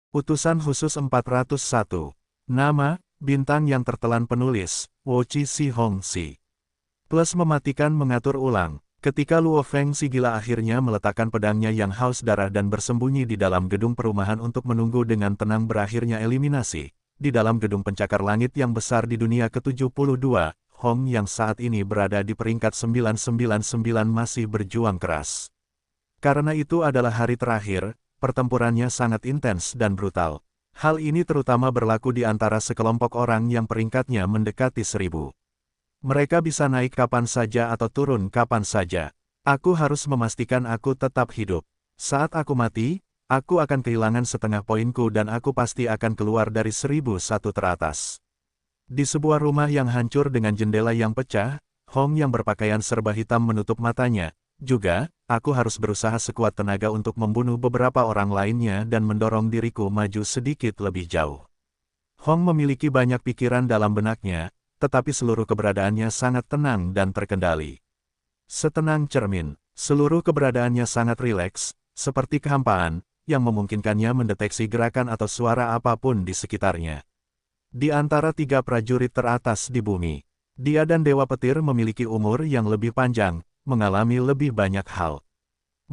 Utusan khusus 401. Nama, bintang yang tertelan penulis, Wochi Si Hong Si. Plus mematikan mengatur ulang. Ketika Luo Feng si gila akhirnya meletakkan pedangnya yang haus darah dan bersembunyi di dalam gedung perumahan untuk menunggu dengan tenang berakhirnya eliminasi. Di dalam gedung pencakar langit yang besar di dunia ke-72, Hong yang saat ini berada di peringkat 999 masih berjuang keras. Karena itu adalah hari terakhir, pertempurannya sangat intens dan brutal. Hal ini terutama berlaku di antara sekelompok orang yang peringkatnya mendekati 1000. Mereka bisa naik kapan saja atau turun kapan saja. Aku harus memastikan aku tetap hidup. Saat aku mati, aku akan kehilangan setengah poinku dan aku pasti akan keluar dari 1001 teratas. Di sebuah rumah yang hancur dengan jendela yang pecah, Hong yang berpakaian serba hitam menutup matanya. Juga, aku harus berusaha sekuat tenaga untuk membunuh beberapa orang lainnya dan mendorong diriku maju sedikit lebih jauh. Hong memiliki banyak pikiran dalam benaknya, tetapi seluruh keberadaannya sangat tenang dan terkendali. Setenang cermin, seluruh keberadaannya sangat rileks, seperti kehampaan, yang memungkinkannya mendeteksi gerakan atau suara apapun di sekitarnya. Di antara 3 prajurit teratas di bumi, dia dan Dewa Petir memiliki umur yang lebih panjang, mengalami lebih banyak hal.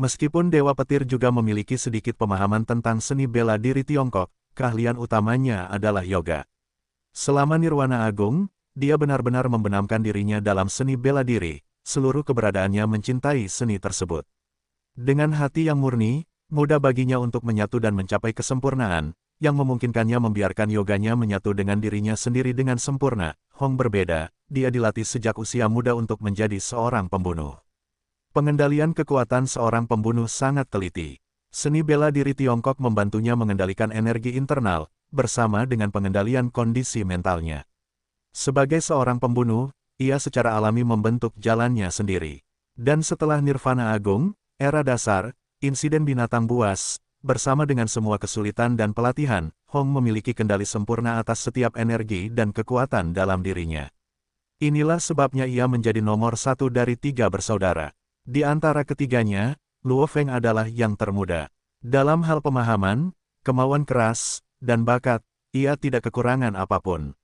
Meskipun Dewa Petir juga memiliki sedikit pemahaman tentang seni bela diri Tiongkok, keahlian utamanya adalah yoga. Selama Nirwana Agung, dia benar-benar membenamkan dirinya dalam seni bela diri, seluruh keberadaannya mencintai seni tersebut. Dengan hati yang murni, mudah baginya untuk menyatu dan mencapai kesempurnaan, yang memungkinkannya membiarkan yoganya menyatu dengan dirinya sendiri dengan sempurna. Hong berbeda, dia dilatih sejak usia muda untuk menjadi seorang pembunuh. Pengendalian kekuatan seorang pembunuh sangat teliti. Seni bela diri Tiongkok membantunya mengendalikan energi internal, bersama dengan pengendalian kondisi mentalnya. Sebagai seorang pembunuh, ia secara alami membentuk jalannya sendiri. Dan setelah Nirvana Agung, era dasar, insiden binatang buas, bersama dengan semua kesulitan dan pelatihan, Hong memiliki kendali sempurna atas setiap energi dan kekuatan dalam dirinya. Inilah sebabnya ia menjadi nomor 1 dari 3 bersaudara. Di antara ketiganya, Luo Feng adalah yang termuda. Dalam hal pemahaman, kemauan keras, dan bakat, ia tidak kekurangan apapun.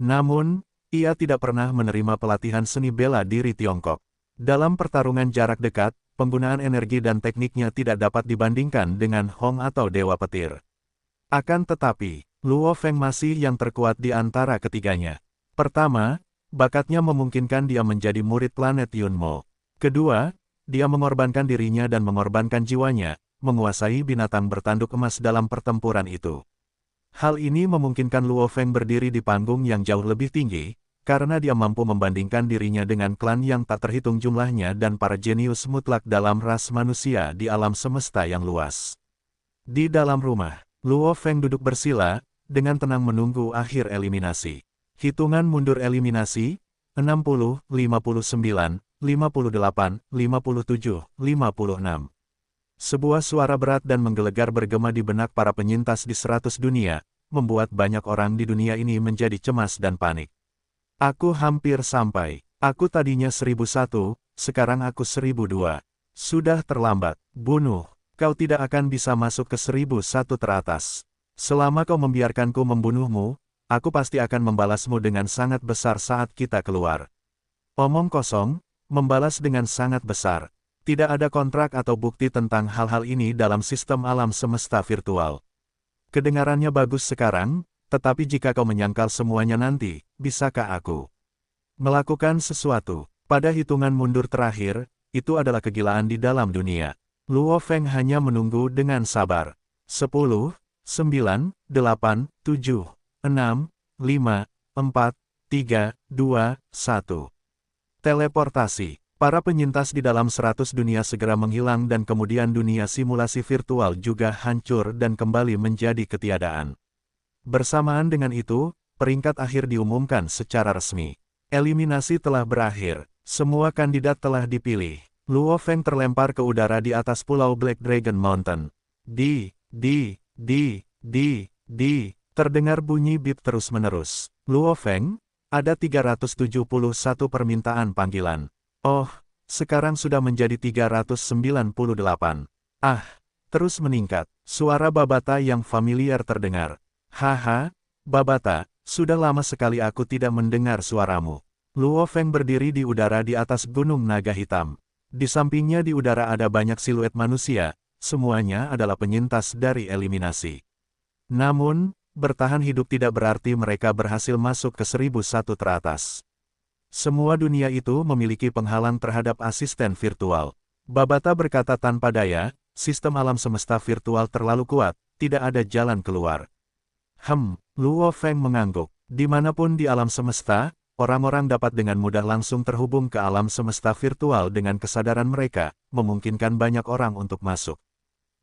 Namun, ia tidak pernah menerima pelatihan seni bela diri Tiongkok. Dalam pertarungan jarak dekat, penggunaan energi dan tekniknya tidak dapat dibandingkan dengan Hong atau Dewa Petir. Akan tetapi, Luo Feng masih yang terkuat di antara ketiganya. Pertama, bakatnya memungkinkan dia menjadi murid planet Yunmo. Kedua, dia mengorbankan dirinya dan mengorbankan jiwanya, menguasai binatang bertanduk emas dalam pertempuran itu. Hal ini memungkinkan Luo Feng berdiri di panggung yang jauh lebih tinggi, karena dia mampu membandingkan dirinya dengan klan yang tak terhitung jumlahnya dan para jenius mutlak dalam ras manusia di alam semesta yang luas. Di dalam rumah, Luo Feng duduk bersila, dengan tenang menunggu akhir eliminasi. Hitungan mundur eliminasi, 60, 59, 58, 57, 56. Sebuah suara berat dan menggelegar bergema di benak para penyintas di 100 dunia, membuat banyak orang di dunia ini menjadi cemas dan panik. Aku hampir sampai. Aku tadinya 1001, sekarang aku 1002. Sudah terlambat. Bunuh. Kau tidak akan bisa masuk ke 1001 teratas. Selama kau membiarkanku membunuhmu, aku pasti akan membalasmu dengan sangat besar saat kita keluar. Omong kosong, membalas dengan sangat besar. Tidak ada kontrak atau bukti tentang hal-hal ini dalam sistem alam semesta virtual. Kedengarannya bagus sekarang, tetapi jika kau menyangkal semuanya nanti, bisakah aku melakukan sesuatu? Pada hitungan mundur terakhir, itu adalah kegilaan di dalam dunia. Luo Feng hanya menunggu dengan sabar. 10, 9, 8, 7, 6, 5, 4, 3, 2, 1. Teleportasi. Para penyintas di dalam 100 dunia segera menghilang dan kemudian dunia simulasi virtual juga hancur dan kembali menjadi ketiadaan. Bersamaan dengan itu, peringkat akhir diumumkan secara resmi. Eliminasi telah berakhir. Semua kandidat telah dipilih. Luo Feng terlempar ke udara di atas pulau Black Dragon Mountain. Terdengar bunyi bip terus-menerus. Luo Feng, ada 371 permintaan panggilan. Oh, sekarang sudah menjadi 398. Ah, terus meningkat. Suara Babata yang familiar terdengar. Haha, Babata, sudah lama sekali aku tidak mendengar suaramu. Luo Feng berdiri di udara di atas gunung naga hitam. Di sampingnya di udara ada banyak siluet manusia, semuanya adalah penyintas dari eliminasi. Namun, bertahan hidup tidak berarti mereka berhasil masuk ke 1001 teratas. Semua dunia itu memiliki penghalang terhadap asisten virtual. Babata berkata tanpa daya, sistem alam semesta virtual terlalu kuat, tidak ada jalan keluar. Luo Feng mengangguk. Dimanapun di alam semesta, orang-orang dapat dengan mudah langsung terhubung ke alam semesta virtual dengan kesadaran mereka, memungkinkan banyak orang untuk masuk.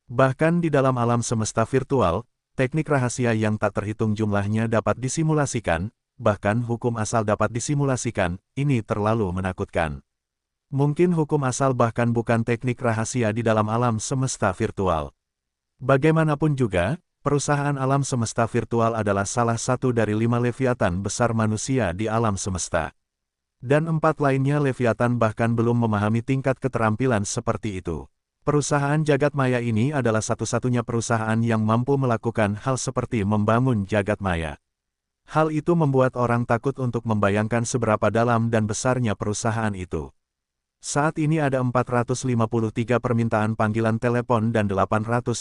Bahkan di dalam alam semesta virtual, teknik rahasia yang tak terhitung jumlahnya dapat disimulasikan, bahkan hukum asal dapat disimulasikan, ini terlalu menakutkan. Mungkin hukum asal bahkan bukan teknik rahasia di dalam alam semesta virtual. Bagaimanapun juga, perusahaan alam semesta virtual adalah salah satu dari 5 leviatan besar manusia di alam semesta. Dan 4 lainnya leviatan bahkan belum memahami tingkat keterampilan seperti itu. Perusahaan jagat maya ini adalah satu-satunya perusahaan yang mampu melakukan hal seperti membangun jagat maya. Hal itu membuat orang takut untuk membayangkan seberapa dalam dan besarnya perusahaan itu. Saat ini ada 453 permintaan panggilan telepon dan 892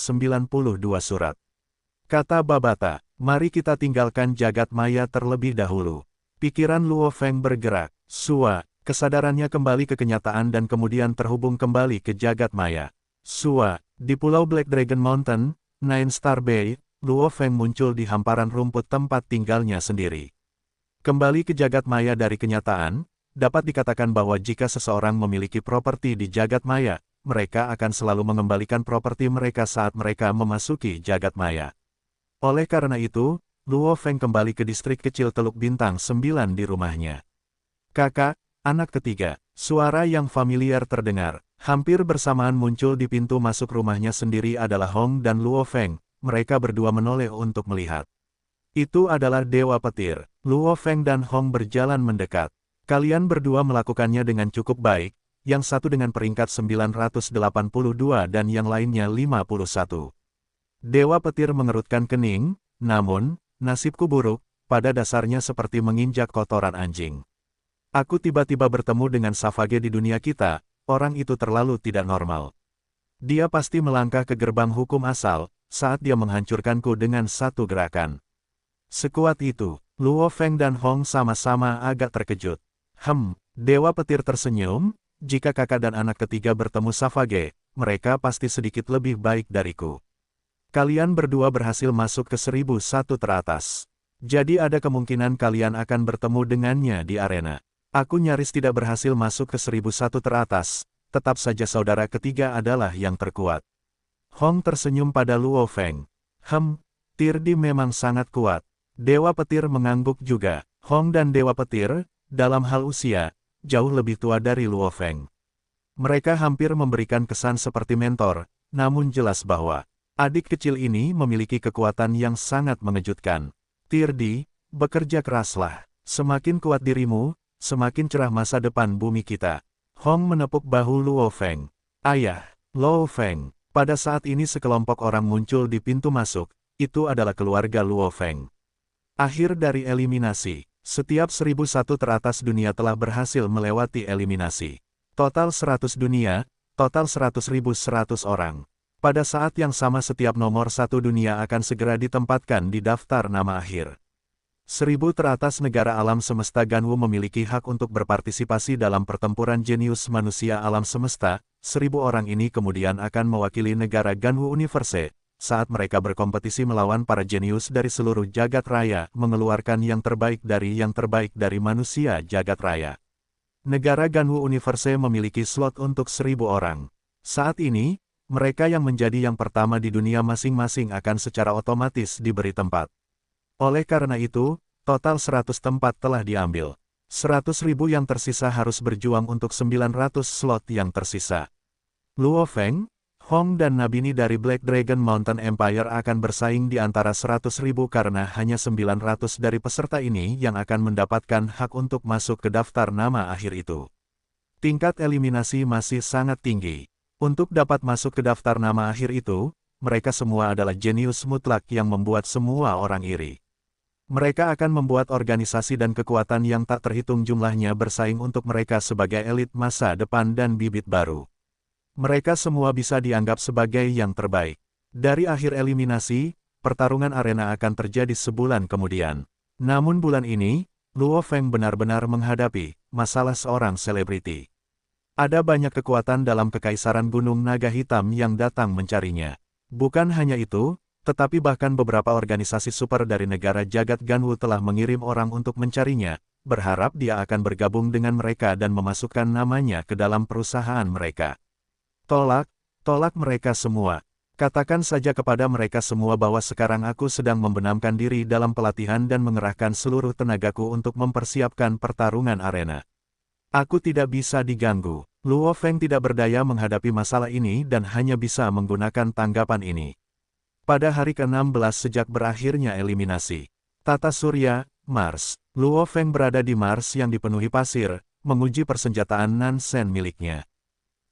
surat. Kata Babata, mari kita tinggalkan jagat maya terlebih dahulu. Pikiran Luo Feng bergerak. Kesadarannya kembali ke kenyataan dan kemudian terhubung kembali ke jagat maya. Di Pulau Black Dragon Mountain, Nine Star Bay, Luo Feng muncul di hamparan rumput tempat tinggalnya sendiri. Kembali ke jagat maya dari kenyataan, dapat dikatakan bahwa jika seseorang memiliki properti di jagat maya, mereka akan selalu mengembalikan properti mereka saat mereka memasuki jagat maya. Oleh karena itu, Luo Feng kembali ke distrik kecil Teluk Bintang 9 di rumahnya. Kakak, anak ketiga, suara yang familiar terdengar. Hampir bersamaan muncul di pintu masuk rumahnya sendiri adalah Hong dan Luo Feng. Mereka berdua menoleh untuk melihat. Itu adalah Dewa Petir. Luo Feng dan Hong berjalan mendekat. Kalian berdua melakukannya dengan cukup baik, yang satu dengan peringkat 982 dan yang lainnya 51. Dewa Petir mengerutkan kening, namun, nasibku buruk, pada dasarnya seperti menginjak kotoran anjing. Aku tiba-tiba bertemu dengan Savage di dunia kita, orang itu terlalu tidak normal. Dia pasti melangkah ke gerbang hukum asal, saat dia menghancurkanku dengan satu gerakan. Sekuat itu, Luo Feng dan Hong sama-sama agak terkejut. Dewa Petir tersenyum, jika kakak dan anak ketiga bertemu Savage, mereka pasti sedikit lebih baik dariku. Kalian berdua berhasil masuk ke 1001 teratas. Jadi ada kemungkinan kalian akan bertemu dengannya di arena. Aku nyaris tidak berhasil masuk ke 1001 teratas, tetap saja saudara ketiga adalah yang terkuat. Hong tersenyum pada Luo Feng. Tirdi memang sangat kuat. Dewa Petir mengangguk juga. Hong dan Dewa Petir, dalam hal usia, jauh lebih tua dari Luo Feng. Mereka hampir memberikan kesan seperti mentor, namun jelas bahwa adik kecil ini memiliki kekuatan yang sangat mengejutkan. Tirdi, bekerja keraslah. Semakin kuat dirimu, semakin cerah masa depan bumi kita. Hong menepuk bahu Luo Feng. Ayah, Luo Feng. Pada saat ini sekelompok orang muncul di pintu masuk, itu adalah keluarga Luo Feng. Akhir dari eliminasi. Setiap 1001 teratas dunia telah berhasil melewati eliminasi. Total 100 dunia, total 100.100 orang. Pada saat yang sama setiap nomor 1 dunia akan segera ditempatkan di daftar nama akhir. 1000 teratas negara alam semesta Ganwu memiliki hak untuk berpartisipasi dalam pertempuran jenius manusia alam semesta. 1000 orang ini kemudian akan mewakili negara Ganwu Universe, saat mereka berkompetisi melawan para jenius dari seluruh jagat raya, mengeluarkan yang terbaik dari manusia jagat raya. Negara Ganwu Universe memiliki slot untuk 1000 orang. Saat ini, mereka yang menjadi yang pertama di dunia masing-masing akan secara otomatis diberi tempat. Oleh karena itu, total 100 tempat telah diambil. 100.000 yang tersisa harus berjuang untuk 900 slot yang tersisa. Luo Feng, Hong dan Nabini dari Black Dragon Mountain Empire akan bersaing di antara 100.000 karena hanya 900 dari peserta ini yang akan mendapatkan hak untuk masuk ke daftar nama akhir itu. Tingkat eliminasi masih sangat tinggi. Untuk dapat masuk ke daftar nama akhir itu, mereka semua adalah jenius mutlak yang membuat semua orang iri. Mereka akan membuat organisasi dan kekuatan yang tak terhitung jumlahnya bersaing untuk mereka sebagai elit masa depan dan bibit baru. Mereka semua bisa dianggap sebagai yang terbaik. Dari akhir eliminasi, pertarungan arena akan terjadi sebulan kemudian. Namun bulan ini, Luo Feng benar-benar menghadapi masalah seorang selebriti. Ada banyak kekuatan dalam Kekaisaran Gunung Naga Hitam yang datang mencarinya. Bukan hanya itu, tetapi bahkan beberapa organisasi super dari negara jagat Ganwu telah mengirim orang untuk mencarinya, berharap dia akan bergabung dengan mereka dan memasukkan namanya ke dalam perusahaan mereka. Tolak mereka semua. Katakan saja kepada mereka semua bahwa sekarang aku sedang membenamkan diri dalam pelatihan dan mengerahkan seluruh tenagaku untuk mempersiapkan pertarungan arena. Aku tidak bisa diganggu. Luo Feng tidak berdaya menghadapi masalah ini dan hanya bisa menggunakan tanggapan ini. Pada hari ke-16 sejak berakhirnya eliminasi tata surya, Mars, Luo Feng berada di Mars yang dipenuhi pasir, menguji persenjataan Nansen miliknya.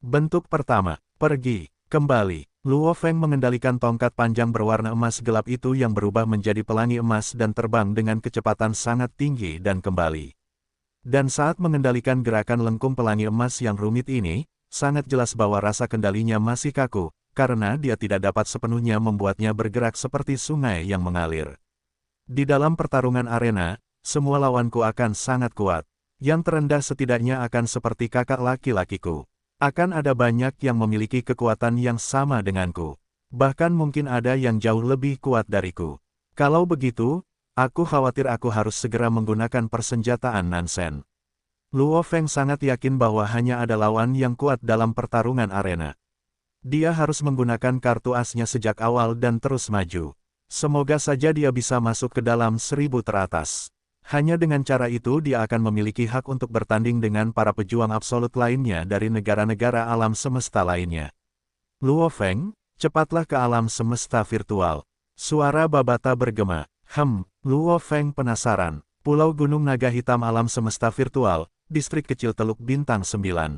Bentuk pertama, pergi, kembali. Luo Feng mengendalikan tongkat panjang berwarna emas gelap itu yang berubah menjadi pelangi emas dan terbang dengan kecepatan sangat tinggi dan kembali. Dan saat mengendalikan gerakan lengkung pelangi emas yang rumit ini, sangat jelas bahwa rasa kendalinya masih kaku, karena dia tidak dapat sepenuhnya membuatnya bergerak seperti sungai yang mengalir. Di dalam pertarungan arena, semua lawanku akan sangat kuat. Yang terendah setidaknya akan seperti kakak laki-lakiku. Akan ada banyak yang memiliki kekuatan yang sama denganku. Bahkan mungkin ada yang jauh lebih kuat dariku. Kalau begitu, aku khawatir aku harus segera menggunakan persenjataan Nansen. Luo Feng sangat yakin bahwa hanya ada lawan yang kuat dalam pertarungan arena. Dia harus menggunakan kartu asnya sejak awal dan terus maju. Semoga saja dia bisa masuk ke dalam 1000 teratas. Hanya dengan cara itu dia akan memiliki hak untuk bertanding dengan para pejuang absolut lainnya dari negara-negara alam semesta lainnya. Luo Feng, cepatlah ke alam semesta virtual. Suara Babata bergema. Luo Feng penasaran. Pulau Gunung Naga Hitam alam semesta virtual, distrik kecil Teluk Bintang 9.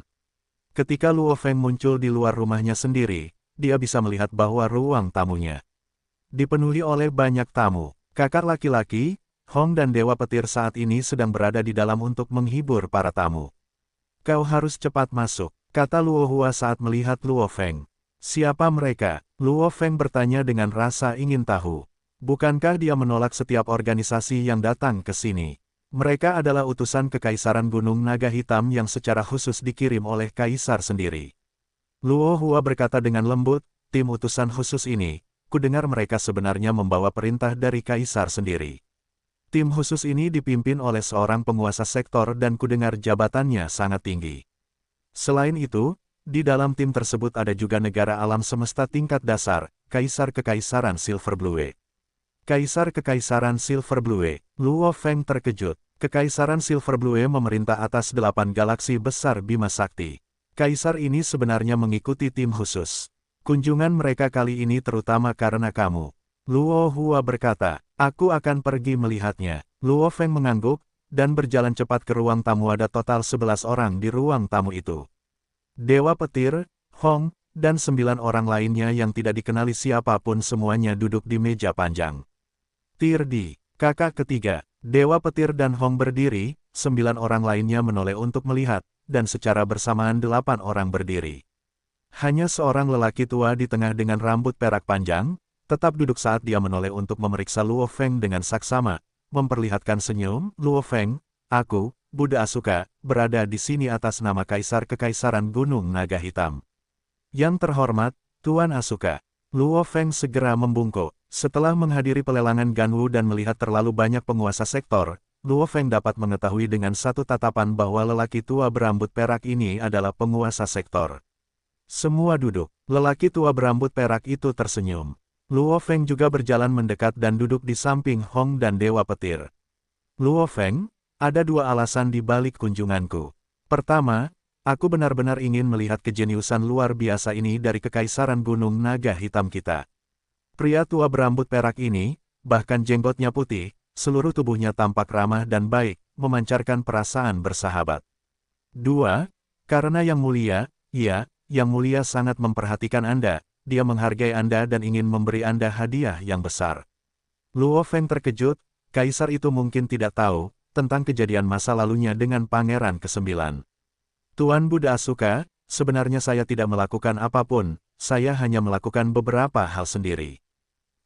Ketika Luo Feng muncul di luar rumahnya sendiri, dia bisa melihat bahwa ruang tamunya dipenuhi oleh banyak tamu. Kakak laki-laki, Hong dan Dewa Petir saat ini sedang berada di dalam untuk menghibur para tamu. Kau harus cepat masuk, kata Luo Hua saat melihat Luo Feng. Siapa mereka? Luo Feng bertanya dengan rasa ingin tahu. Bukankah dia menolak setiap organisasi yang datang ke sini? Mereka adalah utusan Kekaisaran Gunung Naga Hitam yang secara khusus dikirim oleh Kaisar sendiri. Luo Hua berkata dengan lembut, tim utusan khusus ini, kudengar mereka sebenarnya membawa perintah dari Kaisar sendiri. Tim khusus ini dipimpin oleh seorang penguasa sektor dan kudengar jabatannya sangat tinggi. Selain itu, di dalam tim tersebut ada juga negara alam semesta tingkat dasar, Kaisar Kekaisaran Silver Blue. Kaisar Kekaisaran Silver Blue, Luo Feng terkejut. Kekaisaran Silver Blue memerintah atas 8 galaksi besar Bima Sakti. Kaisar ini sebenarnya mengikuti tim khusus. Kunjungan mereka kali ini terutama karena kamu. Luo Hua berkata, aku akan pergi melihatnya. Luo Feng mengangguk, dan berjalan cepat ke ruang tamu. Ada total 11 orang di ruang tamu itu. Dewa Petir, Hong, dan 9 orang lainnya yang tidak dikenali siapapun semuanya duduk di meja panjang. Tirdi, kakak ketiga, Dewa Petir dan Hong berdiri, 9 orang lainnya menoleh untuk melihat, dan secara bersamaan 8 orang berdiri. Hanya seorang lelaki tua di tengah dengan rambut perak panjang, tetap duduk saat dia menoleh untuk memeriksa Luo Feng dengan saksama, memperlihatkan senyum. Luo Feng, aku, Buddha Asuka, berada di sini atas nama Kaisar Kekaisaran Gunung Naga Hitam. Yang terhormat, Tuan Asuka. Luo Feng segera membungkuk. Setelah menghadiri pelelangan Ganwu dan melihat terlalu banyak penguasa sektor, Luo Feng dapat mengetahui dengan satu tatapan bahwa lelaki tua berambut perak ini adalah penguasa sektor. Semua duduk. Lelaki tua berambut perak itu tersenyum. Luo Feng juga berjalan mendekat dan duduk di samping Hong dan Dewa Petir. Luo Feng, ada 2 alasan di balik kunjunganku. Pertama, aku benar-benar ingin melihat kejeniusan luar biasa ini dari Kekaisaran Gunung Naga Hitam kita. Pria tua berambut perak ini, bahkan jenggotnya putih, seluruh tubuhnya tampak ramah dan baik, memancarkan perasaan bersahabat. 2. Karena yang mulia, ya, Yang Mulia sangat memperhatikan Anda, dia menghargai Anda dan ingin memberi Anda hadiah yang besar. Luo Feng terkejut, kaisar itu mungkin tidak tahu tentang kejadian masa lalunya dengan Pangeran ke-9. Tuan Buddha Asuka, sebenarnya saya tidak melakukan apapun, saya hanya melakukan beberapa hal sendiri.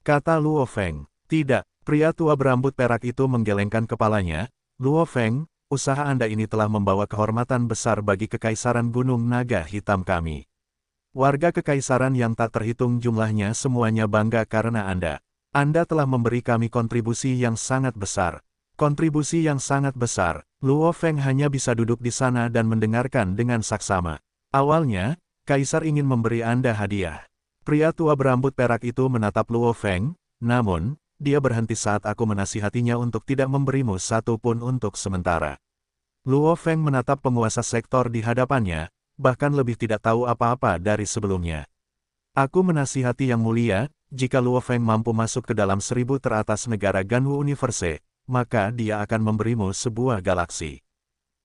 Kata Luo Feng. Tidak, pria tua berambut perak itu menggelengkan kepalanya. Luo Feng, usaha Anda ini telah membawa kehormatan besar bagi Kekaisaran Gunung Naga Hitam kami. Warga Kekaisaran yang tak terhitung jumlahnya semuanya bangga karena Anda. Anda telah memberi kami kontribusi yang sangat besar. Kontribusi yang sangat besar. Luo Feng hanya bisa duduk di sana dan mendengarkan dengan saksama. Awalnya, Kaisar ingin memberi Anda hadiah. Pria tua berambut perak itu menatap Luo Feng, namun, dia berhenti saat aku menasihatinya untuk tidak memberimu satu pun untuk sementara. Luo Feng menatap penguasa sektor di hadapannya, bahkan lebih tidak tahu apa-apa dari sebelumnya. Aku menasihati Yang Mulia, jika Luo Feng mampu masuk ke dalam 1000 teratas negara Ganwu Universe, maka dia akan memberimu sebuah galaksi.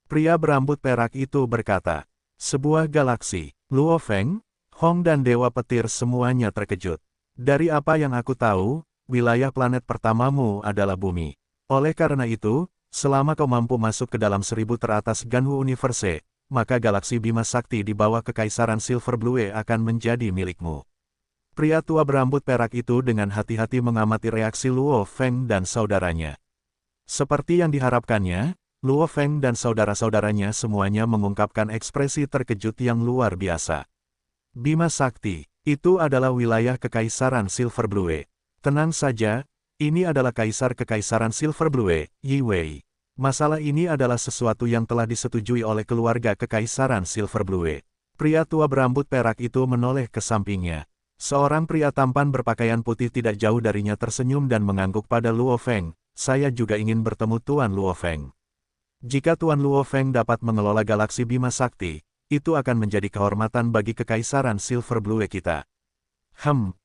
Pria berambut perak itu berkata, sebuah galaksi. Luo Feng, Hong dan Dewa Petir semuanya terkejut. Dari apa yang aku tahu, wilayah planet pertamamu adalah bumi. Oleh karena itu, selama kau mampu masuk ke dalam 1000 teratas Ganwu Universe, maka galaksi Bima Sakti di bawah Kekaisaran Silver Blue akan menjadi milikmu. Pria tua berambut perak itu dengan hati-hati mengamati reaksi Luo Feng dan saudaranya. Seperti yang diharapkannya, Luo Feng dan saudara-saudaranya semuanya mengungkapkan ekspresi terkejut yang luar biasa. Bima Sakti, itu adalah wilayah Kekaisaran Silver Blue. Tenang saja, ini adalah Kaisar Kekaisaran Silver Blue, Yi Wei. Masalah ini adalah sesuatu yang telah disetujui oleh keluarga Kekaisaran Silver Blue. Pria tua berambut perak itu menoleh ke sampingnya. Seorang pria tampan berpakaian putih tidak jauh darinya tersenyum dan mengangguk pada Luo Feng. Saya juga ingin bertemu Tuan Luo Feng. Jika Tuan Luo Feng dapat mengelola galaksi Bima Sakti, itu akan menjadi kehormatan bagi Kekaisaran Silver Blue kita.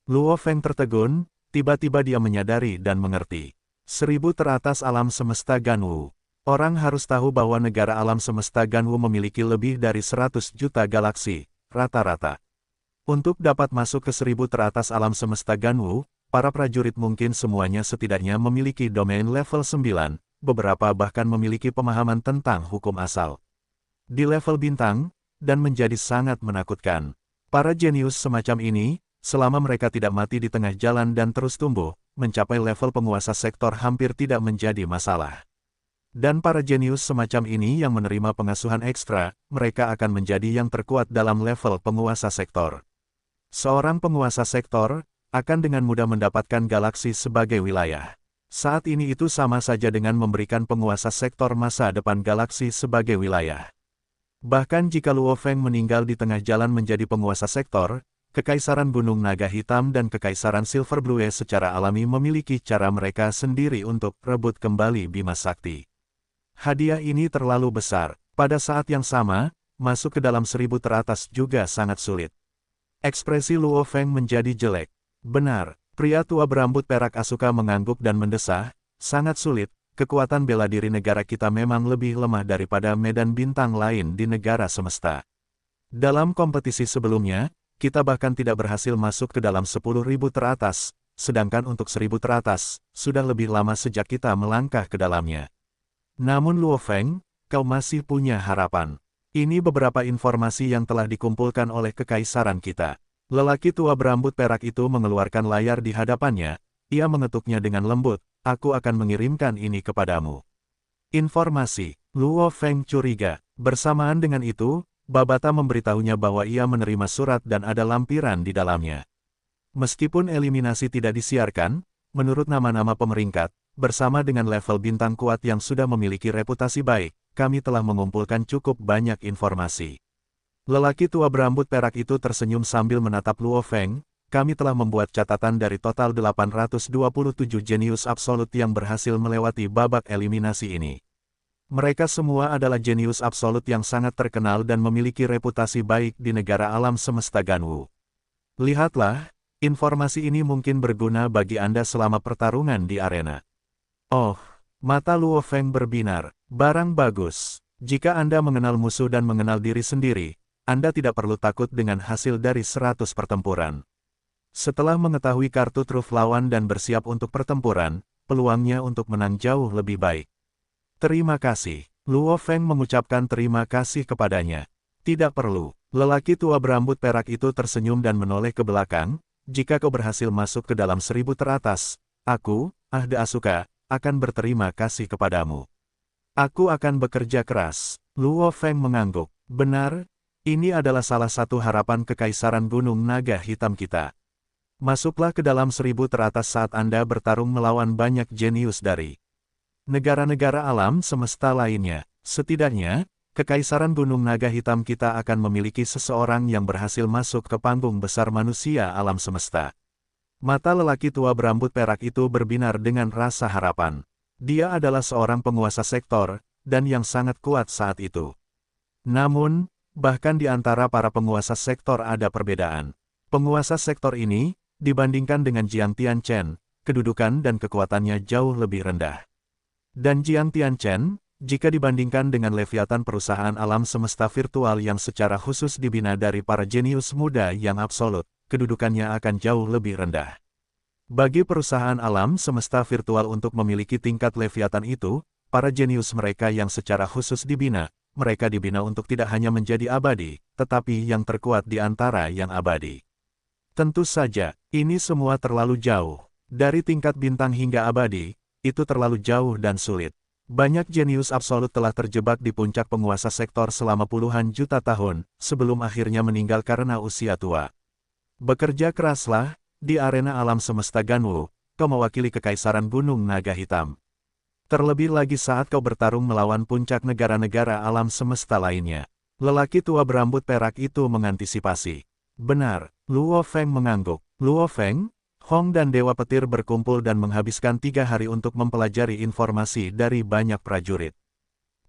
Luo Feng tertegun, tiba-tiba dia menyadari dan mengerti. 1000 teratas alam semesta Ganwu. Orang harus tahu bahwa negara alam semesta Ganwu memiliki lebih dari 100 juta galaksi, rata-rata. Untuk dapat masuk ke 1000 teratas alam semesta Ganwu, para prajurit mungkin semuanya setidaknya memiliki domain level 9, beberapa bahkan memiliki pemahaman tentang hukum asal. Di level bintang, dan menjadi sangat menakutkan. Para jenius semacam ini, selama mereka tidak mati di tengah jalan dan terus tumbuh, mencapai level penguasa sektor hampir tidak menjadi masalah. Dan para jenius semacam ini yang menerima pengasuhan ekstra, mereka akan menjadi yang terkuat dalam level penguasa sektor. Seorang penguasa sektor akan dengan mudah mendapatkan galaksi sebagai wilayah. Saat ini itu sama saja dengan memberikan penguasa sektor masa depan galaksi sebagai wilayah. Bahkan jika Luo Feng meninggal di tengah jalan menjadi penguasa sektor, Kekaisaran Gunung Naga Hitam dan Kekaisaran Silver Blue secara alami memiliki cara mereka sendiri untuk rebut kembali Bima Sakti. Hadiah ini terlalu besar. Pada saat yang sama, masuk ke dalam 1000 teratas juga sangat sulit. Ekspresi Luo Feng menjadi jelek. Benar, pria tua berambut perak Asuka mengangguk dan mendesah, sangat sulit, kekuatan bela diri negara kita memang lebih lemah daripada medan bintang lain di negara semesta. Dalam kompetisi sebelumnya, kita bahkan tidak berhasil masuk ke dalam 10.000 teratas, sedangkan untuk 1000 teratas, sudah lebih lama sejak kita melangkah ke dalamnya. Namun Luo Feng, kau masih punya harapan. Ini beberapa informasi yang telah dikumpulkan oleh Kekaisaran kita. Lelaki tua berambut perak itu mengeluarkan layar di hadapannya, ia mengetuknya dengan lembut, aku akan mengirimkan ini kepadamu. Informasi, Luo Feng curiga. Bersamaan dengan itu, Babata memberitahunya bahwa ia menerima surat dan ada lampiran di dalamnya. Meskipun eliminasi tidak disiarkan, menurut nama-nama pemeringkat, bersama dengan level bintang kuat yang sudah memiliki reputasi baik, kami telah mengumpulkan cukup banyak informasi. Lelaki tua berambut perak itu tersenyum sambil menatap Luo Feng, kami telah membuat catatan dari total 827 jenius absolut yang berhasil melewati babak eliminasi ini. Mereka semua adalah jenius absolut yang sangat terkenal dan memiliki reputasi baik di negara alam semesta Ganwu. Lihatlah, informasi ini mungkin berguna bagi Anda selama pertarungan di arena. Oh, mata Luo Feng berbinar. Barang bagus. Jika Anda mengenal musuh dan mengenal diri sendiri, Anda tidak perlu takut dengan hasil dari 100 pertempuran. Setelah mengetahui kartu truf lawan dan bersiap untuk pertempuran, peluangnya untuk menang jauh lebih baik. Terima kasih. Luo Feng mengucapkan terima kasih kepadanya. Tidak perlu. Lelaki tua berambut perak itu tersenyum dan menoleh ke belakang. Jika kau berhasil masuk ke dalam 1000 teratas, aku, Ahde Asuka, akan berterima kasih kepadamu. Aku akan bekerja keras. Luo Feng mengangguk. Benar, ini adalah salah satu harapan Kekaisaran Gunung Naga Hitam kita. Masuklah ke dalam 1000 teratas saat Anda bertarung melawan banyak jenius dari negara-negara alam semesta lainnya. Setidaknya, Kekaisaran Gunung Naga Hitam kita akan memiliki seseorang yang berhasil masuk ke panggung besar manusia alam semesta. Mata lelaki tua berambut perak itu berbinar dengan rasa harapan. Dia adalah seorang penguasa sektor, dan yang sangat kuat saat itu. Namun, bahkan di antara para penguasa sektor ada perbedaan. Penguasa sektor ini, dibandingkan dengan Jiang Tianchen, kedudukan dan kekuatannya jauh lebih rendah. Dan Jiang Tianchen, jika dibandingkan dengan Leviathan perusahaan alam semesta virtual yang secara khusus dibina dari para jenius muda yang absolut, kedudukannya akan jauh lebih rendah. Bagi perusahaan alam semesta virtual untuk memiliki tingkat Leviathan itu, para jenius mereka yang secara khusus dibina, mereka dibina untuk tidak hanya menjadi abadi, tetapi yang terkuat di antara yang abadi. Tentu saja, ini semua terlalu jauh. Dari tingkat bintang hingga abadi, itu terlalu jauh dan sulit. Banyak jenius absolut telah terjebak di puncak penguasa sektor selama puluhan juta tahun, sebelum akhirnya meninggal karena usia tua. Bekerja keraslah, di arena alam semesta Ganwu, kau mewakili Kekaisaran Gunung Naga Hitam. Terlebih lagi saat kau bertarung melawan puncak negara-negara alam semesta lainnya. Lelaki tua berambut perak itu mengantisipasi. Benar, Luo Feng mengangguk. Luo Feng, Hong dan Dewa Petir berkumpul dan menghabiskan 3 hari untuk mempelajari informasi dari banyak prajurit.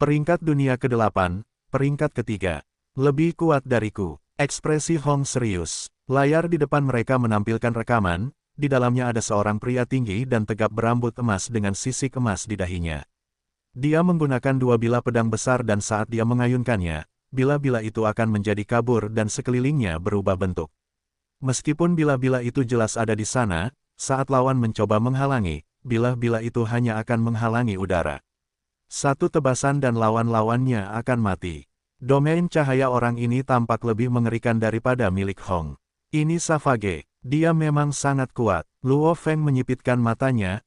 Peringkat dunia ke-8, peringkat ketiga. Lebih kuat dariku. Ekspresi Hong serius. Layar di depan mereka menampilkan rekaman, di dalamnya ada seorang pria tinggi dan tegap berambut emas dengan sisik emas di dahinya. Dia menggunakan 2 bilah pedang besar dan saat dia mengayunkannya, bilah-bilah itu akan menjadi kabur dan sekelilingnya berubah bentuk. Meskipun bilah-bilah itu jelas ada di sana, saat lawan mencoba menghalangi, bilah-bilah itu hanya akan menghalangi udara. Satu tebasan dan lawan-lawannya akan mati. Domain cahaya orang ini tampak lebih mengerikan daripada milik Hong. Ini Savage, dia memang sangat kuat. Luo Feng menyipitkan matanya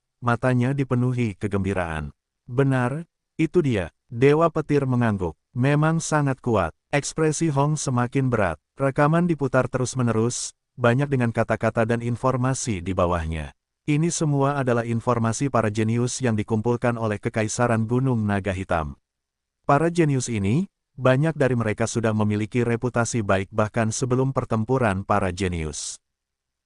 dipenuhi kegembiraan. Benar, itu dia. Dewa Petir mengangguk. Memang sangat kuat. Ekspresi Hong semakin berat. Rekaman diputar terus-menerus, banyak dengan kata-kata dan informasi di bawahnya. Ini semua adalah informasi para jenius yang dikumpulkan oleh Kekaisaran Gunung Naga Hitam. Para jenius ini, banyak dari mereka sudah memiliki reputasi baik bahkan sebelum pertempuran para jenius.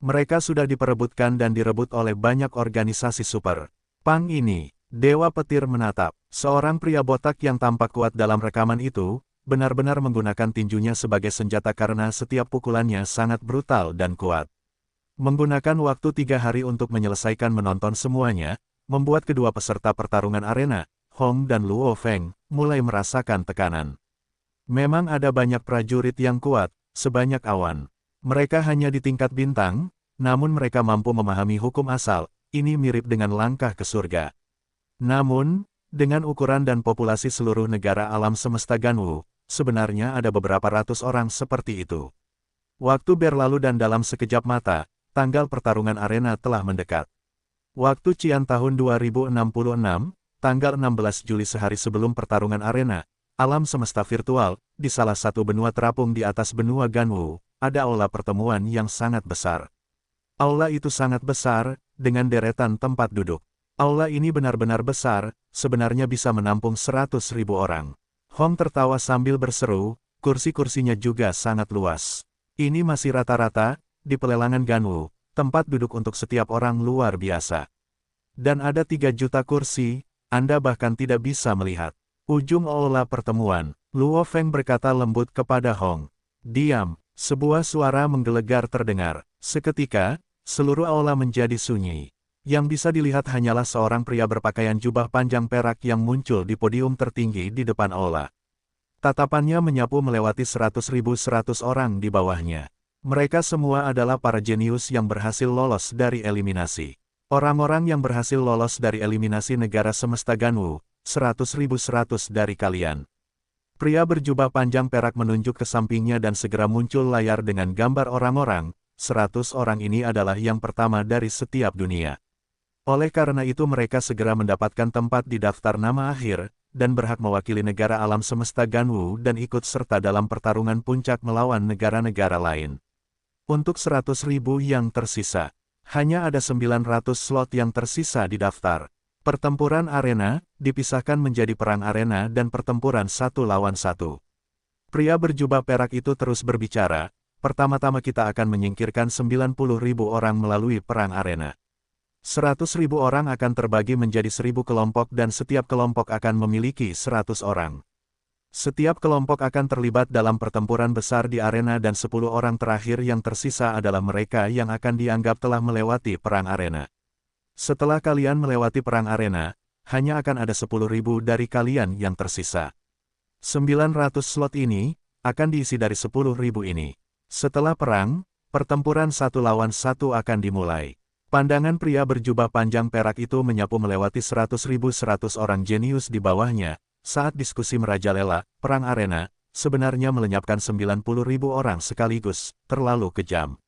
Mereka sudah diperebutkan dan direbut oleh banyak organisasi super. Pang ini, Dewa Petir menatap. Seorang pria botak yang tampak kuat dalam rekaman itu, benar-benar menggunakan tinjunya sebagai senjata karena setiap pukulannya sangat brutal dan kuat. Menggunakan waktu 3 hari untuk menyelesaikan menonton semuanya, membuat kedua peserta pertarungan arena, Hong dan Luo Feng, mulai merasakan tekanan. Memang ada banyak prajurit yang kuat, sebanyak awan. Mereka hanya di tingkat bintang, namun mereka mampu memahami hukum asal, ini mirip dengan langkah ke surga. Namun, dengan ukuran dan populasi seluruh negara alam semesta Ganwu, sebenarnya ada beberapa ratus orang seperti itu. Waktu berlalu dan dalam sekejap mata, tanggal pertarungan arena telah mendekat. Waktu Cian tahun 2066, tanggal 16 Juli sehari sebelum pertarungan arena, alam semesta virtual, di salah satu benua terapung di atas benua Ganwu, ada aula pertemuan yang sangat besar. Aula itu sangat besar, dengan deretan tempat duduk. Aula ini benar-benar besar, sebenarnya bisa menampung 100.000 orang. Hong tertawa sambil berseru, kursi-kursinya juga sangat luas. Ini masih rata-rata, di pelelangan Ganwu, tempat duduk untuk setiap orang luar biasa. Dan ada 3 juta kursi, Anda bahkan tidak bisa melihat. Ujung aula pertemuan, Luo Feng berkata lembut kepada Hong. Diam, sebuah suara menggelegar terdengar. Seketika, seluruh aula menjadi sunyi. Yang bisa dilihat hanyalah seorang pria berpakaian jubah panjang perak yang muncul di podium tertinggi di depan aula. Tatapannya menyapu melewati 100.100 orang di bawahnya. Mereka semua adalah para jenius yang berhasil lolos dari eliminasi. Orang-orang yang berhasil lolos dari eliminasi negara semesta Ganwu, 100.100 dari kalian. Pria berjubah panjang perak menunjuk ke sampingnya dan segera muncul layar dengan gambar orang-orang, 100 orang ini adalah yang pertama dari setiap dunia. Oleh karena itu mereka segera mendapatkan tempat di daftar nama akhir, dan berhak mewakili negara alam semesta Ganwu dan ikut serta dalam pertarungan puncak melawan negara-negara lain. Untuk 100.000 yang tersisa, hanya ada 900 slot yang tersisa di daftar. Pertempuran arena, dipisahkan menjadi perang arena dan pertempuran satu lawan satu. Pria berjubah perak itu terus berbicara, pertama-tama kita akan menyingkirkan 90.000 orang melalui perang arena. 100.000 orang akan terbagi menjadi 1.000 kelompok dan setiap kelompok akan memiliki 100 orang. Setiap kelompok akan terlibat dalam pertempuran besar di arena dan 10 orang terakhir yang tersisa adalah mereka yang akan dianggap telah melewati perang arena. Setelah kalian melewati perang arena, hanya akan ada 10.000 dari kalian yang tersisa. 900 slot ini, akan diisi dari 10.000 ini. Setelah perang, pertempuran satu lawan satu akan dimulai. Pandangan pria berjubah panjang perak itu menyapu melewati 100.100 orang jenius di bawahnya, saat diskusi merajalela, perang arena, sebenarnya melenyapkan 90.000 orang sekaligus, terlalu kejam.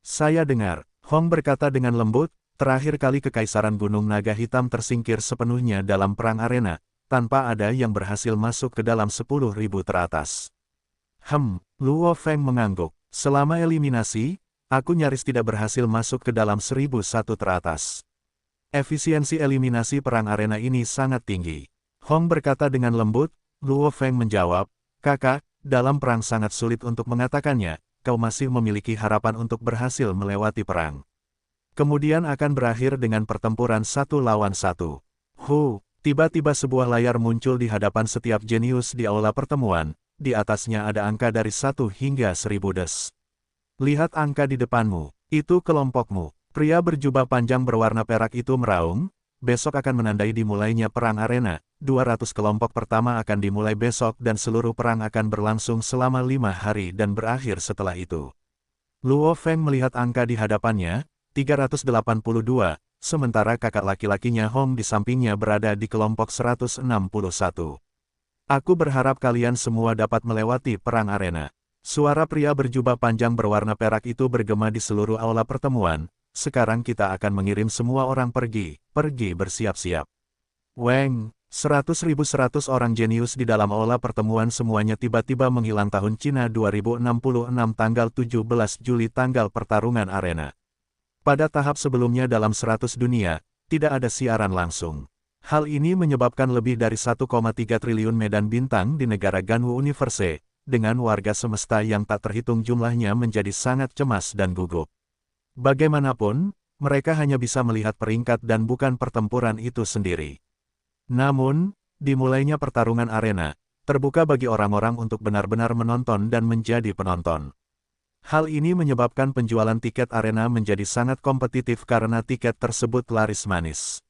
Saya dengar, Hong berkata dengan lembut, terakhir kali Kekaisaran Gunung Naga Hitam tersingkir sepenuhnya dalam perang arena, tanpa ada yang berhasil masuk ke dalam 10.000 teratas. Luo Feng mengangguk, selama eliminasi, aku nyaris tidak berhasil masuk ke dalam 1.001 teratas. Efisiensi eliminasi perang arena ini sangat tinggi. Hong berkata dengan lembut, Luo Feng menjawab, kakak, dalam perang sangat sulit untuk mengatakannya, kau masih memiliki harapan untuk berhasil melewati perang. Kemudian akan berakhir dengan pertempuran satu lawan satu. Tiba-tiba sebuah layar muncul di hadapan setiap jenius di aula pertemuan, di atasnya ada angka dari 1 hingga 1.000 des. Lihat angka di depanmu, itu kelompokmu. Pria berjubah panjang berwarna perak itu meraung, besok akan menandai dimulainya perang arena, 200 kelompok pertama akan dimulai besok dan seluruh perang akan berlangsung selama 5 hari dan berakhir setelah itu. Luo Feng melihat angka di hadapannya, 382, sementara kakak laki-lakinya Hong di sampingnya berada di kelompok 161. Aku berharap kalian semua dapat melewati perang arena. Suara pria berjubah panjang berwarna perak itu bergema di seluruh aula pertemuan, sekarang kita akan mengirim semua orang pergi bersiap-siap. Weng, 100.100 orang jenius di dalam aula pertemuan semuanya tiba-tiba menghilang. Tahun Cina 2066 tanggal 17 Juli tanggal pertarungan arena. Pada tahap sebelumnya dalam 100 dunia, tidak ada siaran langsung. Hal ini menyebabkan lebih dari 1,3 triliun medan bintang di negara Ganwu Universe, dengan warga semesta yang tak terhitung jumlahnya menjadi sangat cemas dan gugup. Bagaimanapun, mereka hanya bisa melihat peringkat dan bukan pertempuran itu sendiri. Namun, dimulainya pertarungan arena, terbuka bagi orang-orang untuk benar-benar menonton dan menjadi penonton. Hal ini menyebabkan penjualan tiket arena menjadi sangat kompetitif karena tiket tersebut laris manis.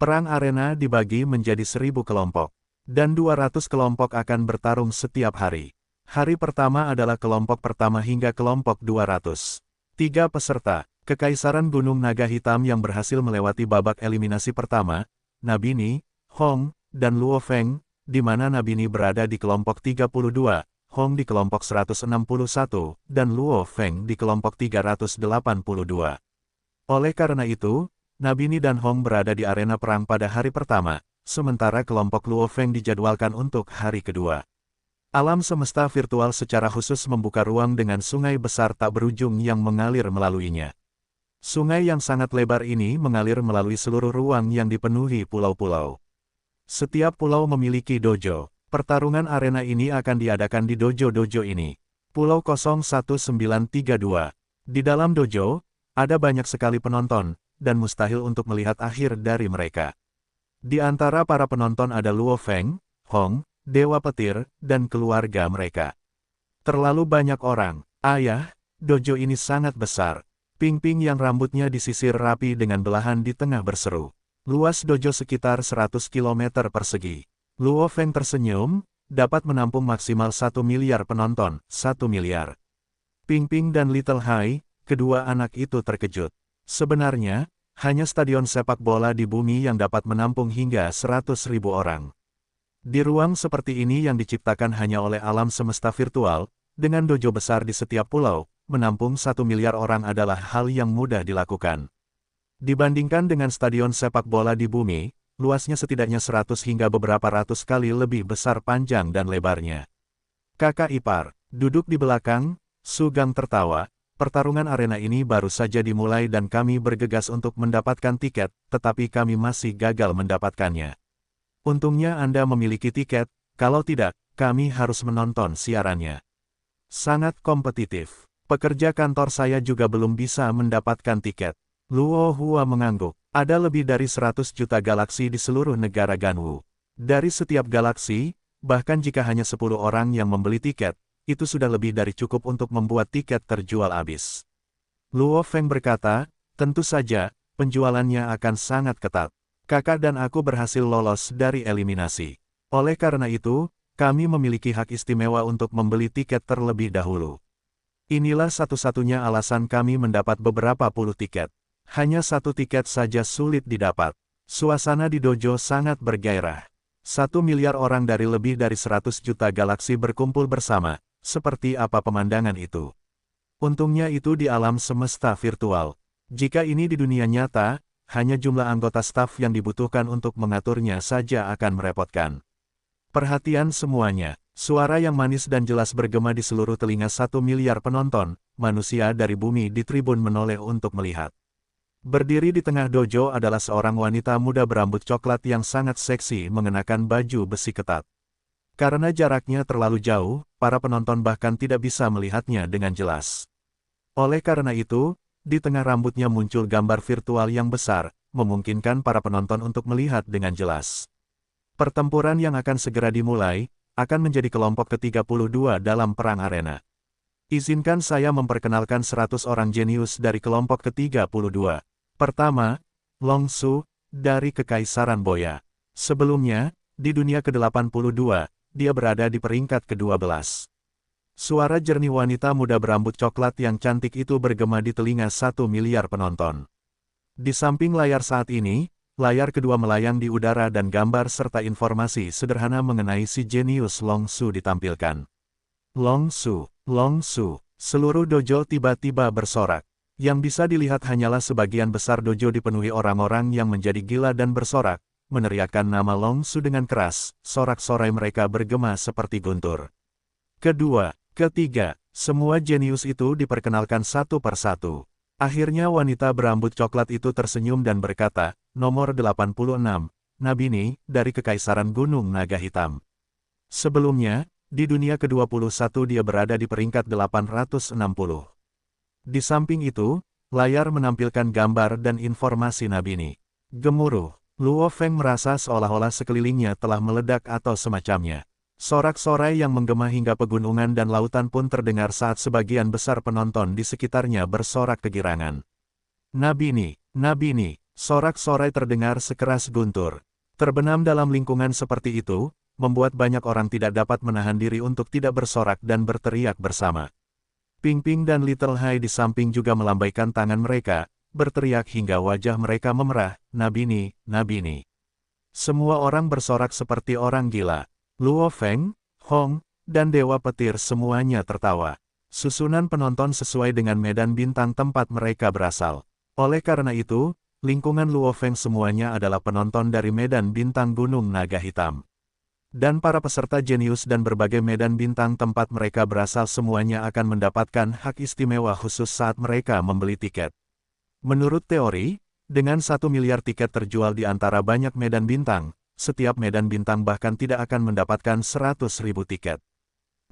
Perang arena dibagi menjadi 1.000 kelompok, dan 200 kelompok akan bertarung setiap hari. Hari pertama adalah kelompok pertama hingga kelompok 200. 3 peserta, Kekaisaran Gunung Naga Hitam yang berhasil melewati babak eliminasi pertama, Nabini, Hong, dan Luo Feng, di mana Nabini berada di kelompok 32, Hong di kelompok 161, dan Luo Feng di kelompok 382. Oleh karena itu, Nabini dan Hong berada di arena perang pada hari pertama, sementara kelompok Luo Feng dijadwalkan untuk hari kedua. Alam semesta virtual secara khusus membuka ruang dengan sungai besar tak berujung yang mengalir melaluinya. Sungai yang sangat lebar ini mengalir melalui seluruh ruang yang dipenuhi pulau-pulau. Setiap pulau memiliki dojo. Pertarungan arena ini akan diadakan di dojo-dojo ini. Pulau 0192. Di dalam dojo, ada banyak sekali penonton, dan mustahil untuk melihat akhir dari mereka. Di antara para penonton ada Luo Feng, Hong, Dewa Petir, dan keluarga mereka. Terlalu banyak orang. Ayah, dojo ini sangat besar. Ping-Ping yang rambutnya disisir rapi dengan belahan di tengah berseru. Luas dojo sekitar 100 km persegi. Luo Feng tersenyum, dapat menampung maksimal 1 miliar penonton, 1 miliar. Ping Ping dan Little Hai, kedua anak itu terkejut. Sebenarnya, hanya stadion sepak bola di bumi yang dapat menampung hingga 100.000 orang. Di ruang seperti ini yang diciptakan hanya oleh alam semesta virtual, dengan dojo besar di setiap pulau, menampung 1 miliar orang adalah hal yang mudah dilakukan. Dibandingkan dengan stadion sepak bola di bumi, luasnya setidaknya 100 hingga beberapa ratus kali lebih besar panjang dan lebarnya. Kakak ipar, duduk di belakang, Su Gang tertawa, pertarungan arena ini baru saja dimulai dan kami bergegas untuk mendapatkan tiket, tetapi kami masih gagal mendapatkannya. Untungnya Anda memiliki tiket, kalau tidak, kami harus menonton siarannya. Sangat kompetitif. Pekerja kantor saya juga belum bisa mendapatkan tiket. Luo Hua mengangguk. Ada lebih dari 100 juta galaksi di seluruh negara Ganwu. Dari setiap galaksi, bahkan jika hanya 10 orang yang membeli tiket, itu sudah lebih dari cukup untuk membuat tiket terjual habis. Luo Feng berkata, tentu saja, penjualannya akan sangat ketat. Kakak dan aku berhasil lolos dari eliminasi. Oleh karena itu, kami memiliki hak istimewa untuk membeli tiket terlebih dahulu. Inilah satu-satunya alasan kami mendapat beberapa puluh tiket. Hanya satu tiket saja sulit didapat. Suasana di dojo sangat bergairah. 1 miliar orang dari lebih dari 100 juta galaksi berkumpul bersama. Seperti apa pemandangan itu? Untungnya itu di alam semesta virtual. Jika ini di dunia nyata, hanya jumlah anggota staf yang dibutuhkan untuk mengaturnya saja akan merepotkan. Perhatian semuanya. Suara yang manis dan jelas bergema di seluruh telinga 1 miliar penonton. Manusia dari bumi di tribun menoleh untuk melihat. Berdiri di tengah dojo adalah seorang wanita muda berambut coklat yang sangat seksi mengenakan baju besi ketat. Karena jaraknya terlalu jauh, para penonton bahkan tidak bisa melihatnya dengan jelas. Oleh karena itu, di tengah rambutnya muncul gambar virtual yang besar, memungkinkan para penonton untuk melihat dengan jelas. Pertempuran yang akan segera dimulai, akan menjadi kelompok ke-32 dalam perang arena. Izinkan saya memperkenalkan 100 orang jenius dari kelompok ke-32. Pertama, Long Su, dari Kekaisaran Boya. Sebelumnya, di dunia ke-82, dia berada di peringkat ke-12. Suara jernih wanita muda berambut coklat yang cantik itu bergema di telinga 1 miliar penonton. Di samping layar saat ini, layar kedua melayang di udara dan gambar serta informasi sederhana mengenai si jenius Long Su ditampilkan. Long Su, Long Su, seluruh dojo tiba-tiba bersorak. Yang bisa dilihat hanyalah sebagian besar dojo dipenuhi orang-orang yang menjadi gila dan bersorak, meneriakkan nama Long Su dengan keras, sorak-sorai mereka bergema seperti guntur. Kedua, ketiga, semua jenius itu diperkenalkan satu persatu. Akhirnya wanita berambut coklat itu tersenyum dan berkata, nomor 86, Nabini, dari Kekaisaran Gunung Naga Hitam. Sebelumnya, di dunia ke-21 dia berada di peringkat 860. Di samping itu, layar menampilkan gambar dan informasi Nabini. Gemuruh, Luo Feng merasa seolah-olah sekelilingnya telah meledak atau semacamnya. Sorak-sorai yang menggema hingga pegunungan dan lautan pun terdengar saat sebagian besar penonton di sekitarnya bersorak kegirangan. Nabini, Nabini, sorak-sorai terdengar sekeras guntur. Terbenam dalam lingkungan seperti itu, membuat banyak orang tidak dapat menahan diri untuk tidak bersorak dan berteriak bersama. Ping Ping dan Little Hai di samping juga melambaikan tangan mereka, berteriak hingga wajah mereka memerah, Nabini, Nabini. Semua orang bersorak seperti orang gila. Luo Feng, Hong, dan Dewa Petir semuanya tertawa. Susunan penonton sesuai dengan medan bintang tempat mereka berasal. Oleh karena itu, lingkungan Luo Feng semuanya adalah penonton dari medan bintang Gunung Naga Hitam. Dan para peserta jenius dan berbagai medan bintang tempat mereka berasal semuanya akan mendapatkan hak istimewa khusus saat mereka membeli tiket. Menurut teori, dengan 1 miliar tiket terjual di antara banyak medan bintang, setiap medan bintang bahkan tidak akan mendapatkan 100.000 tiket.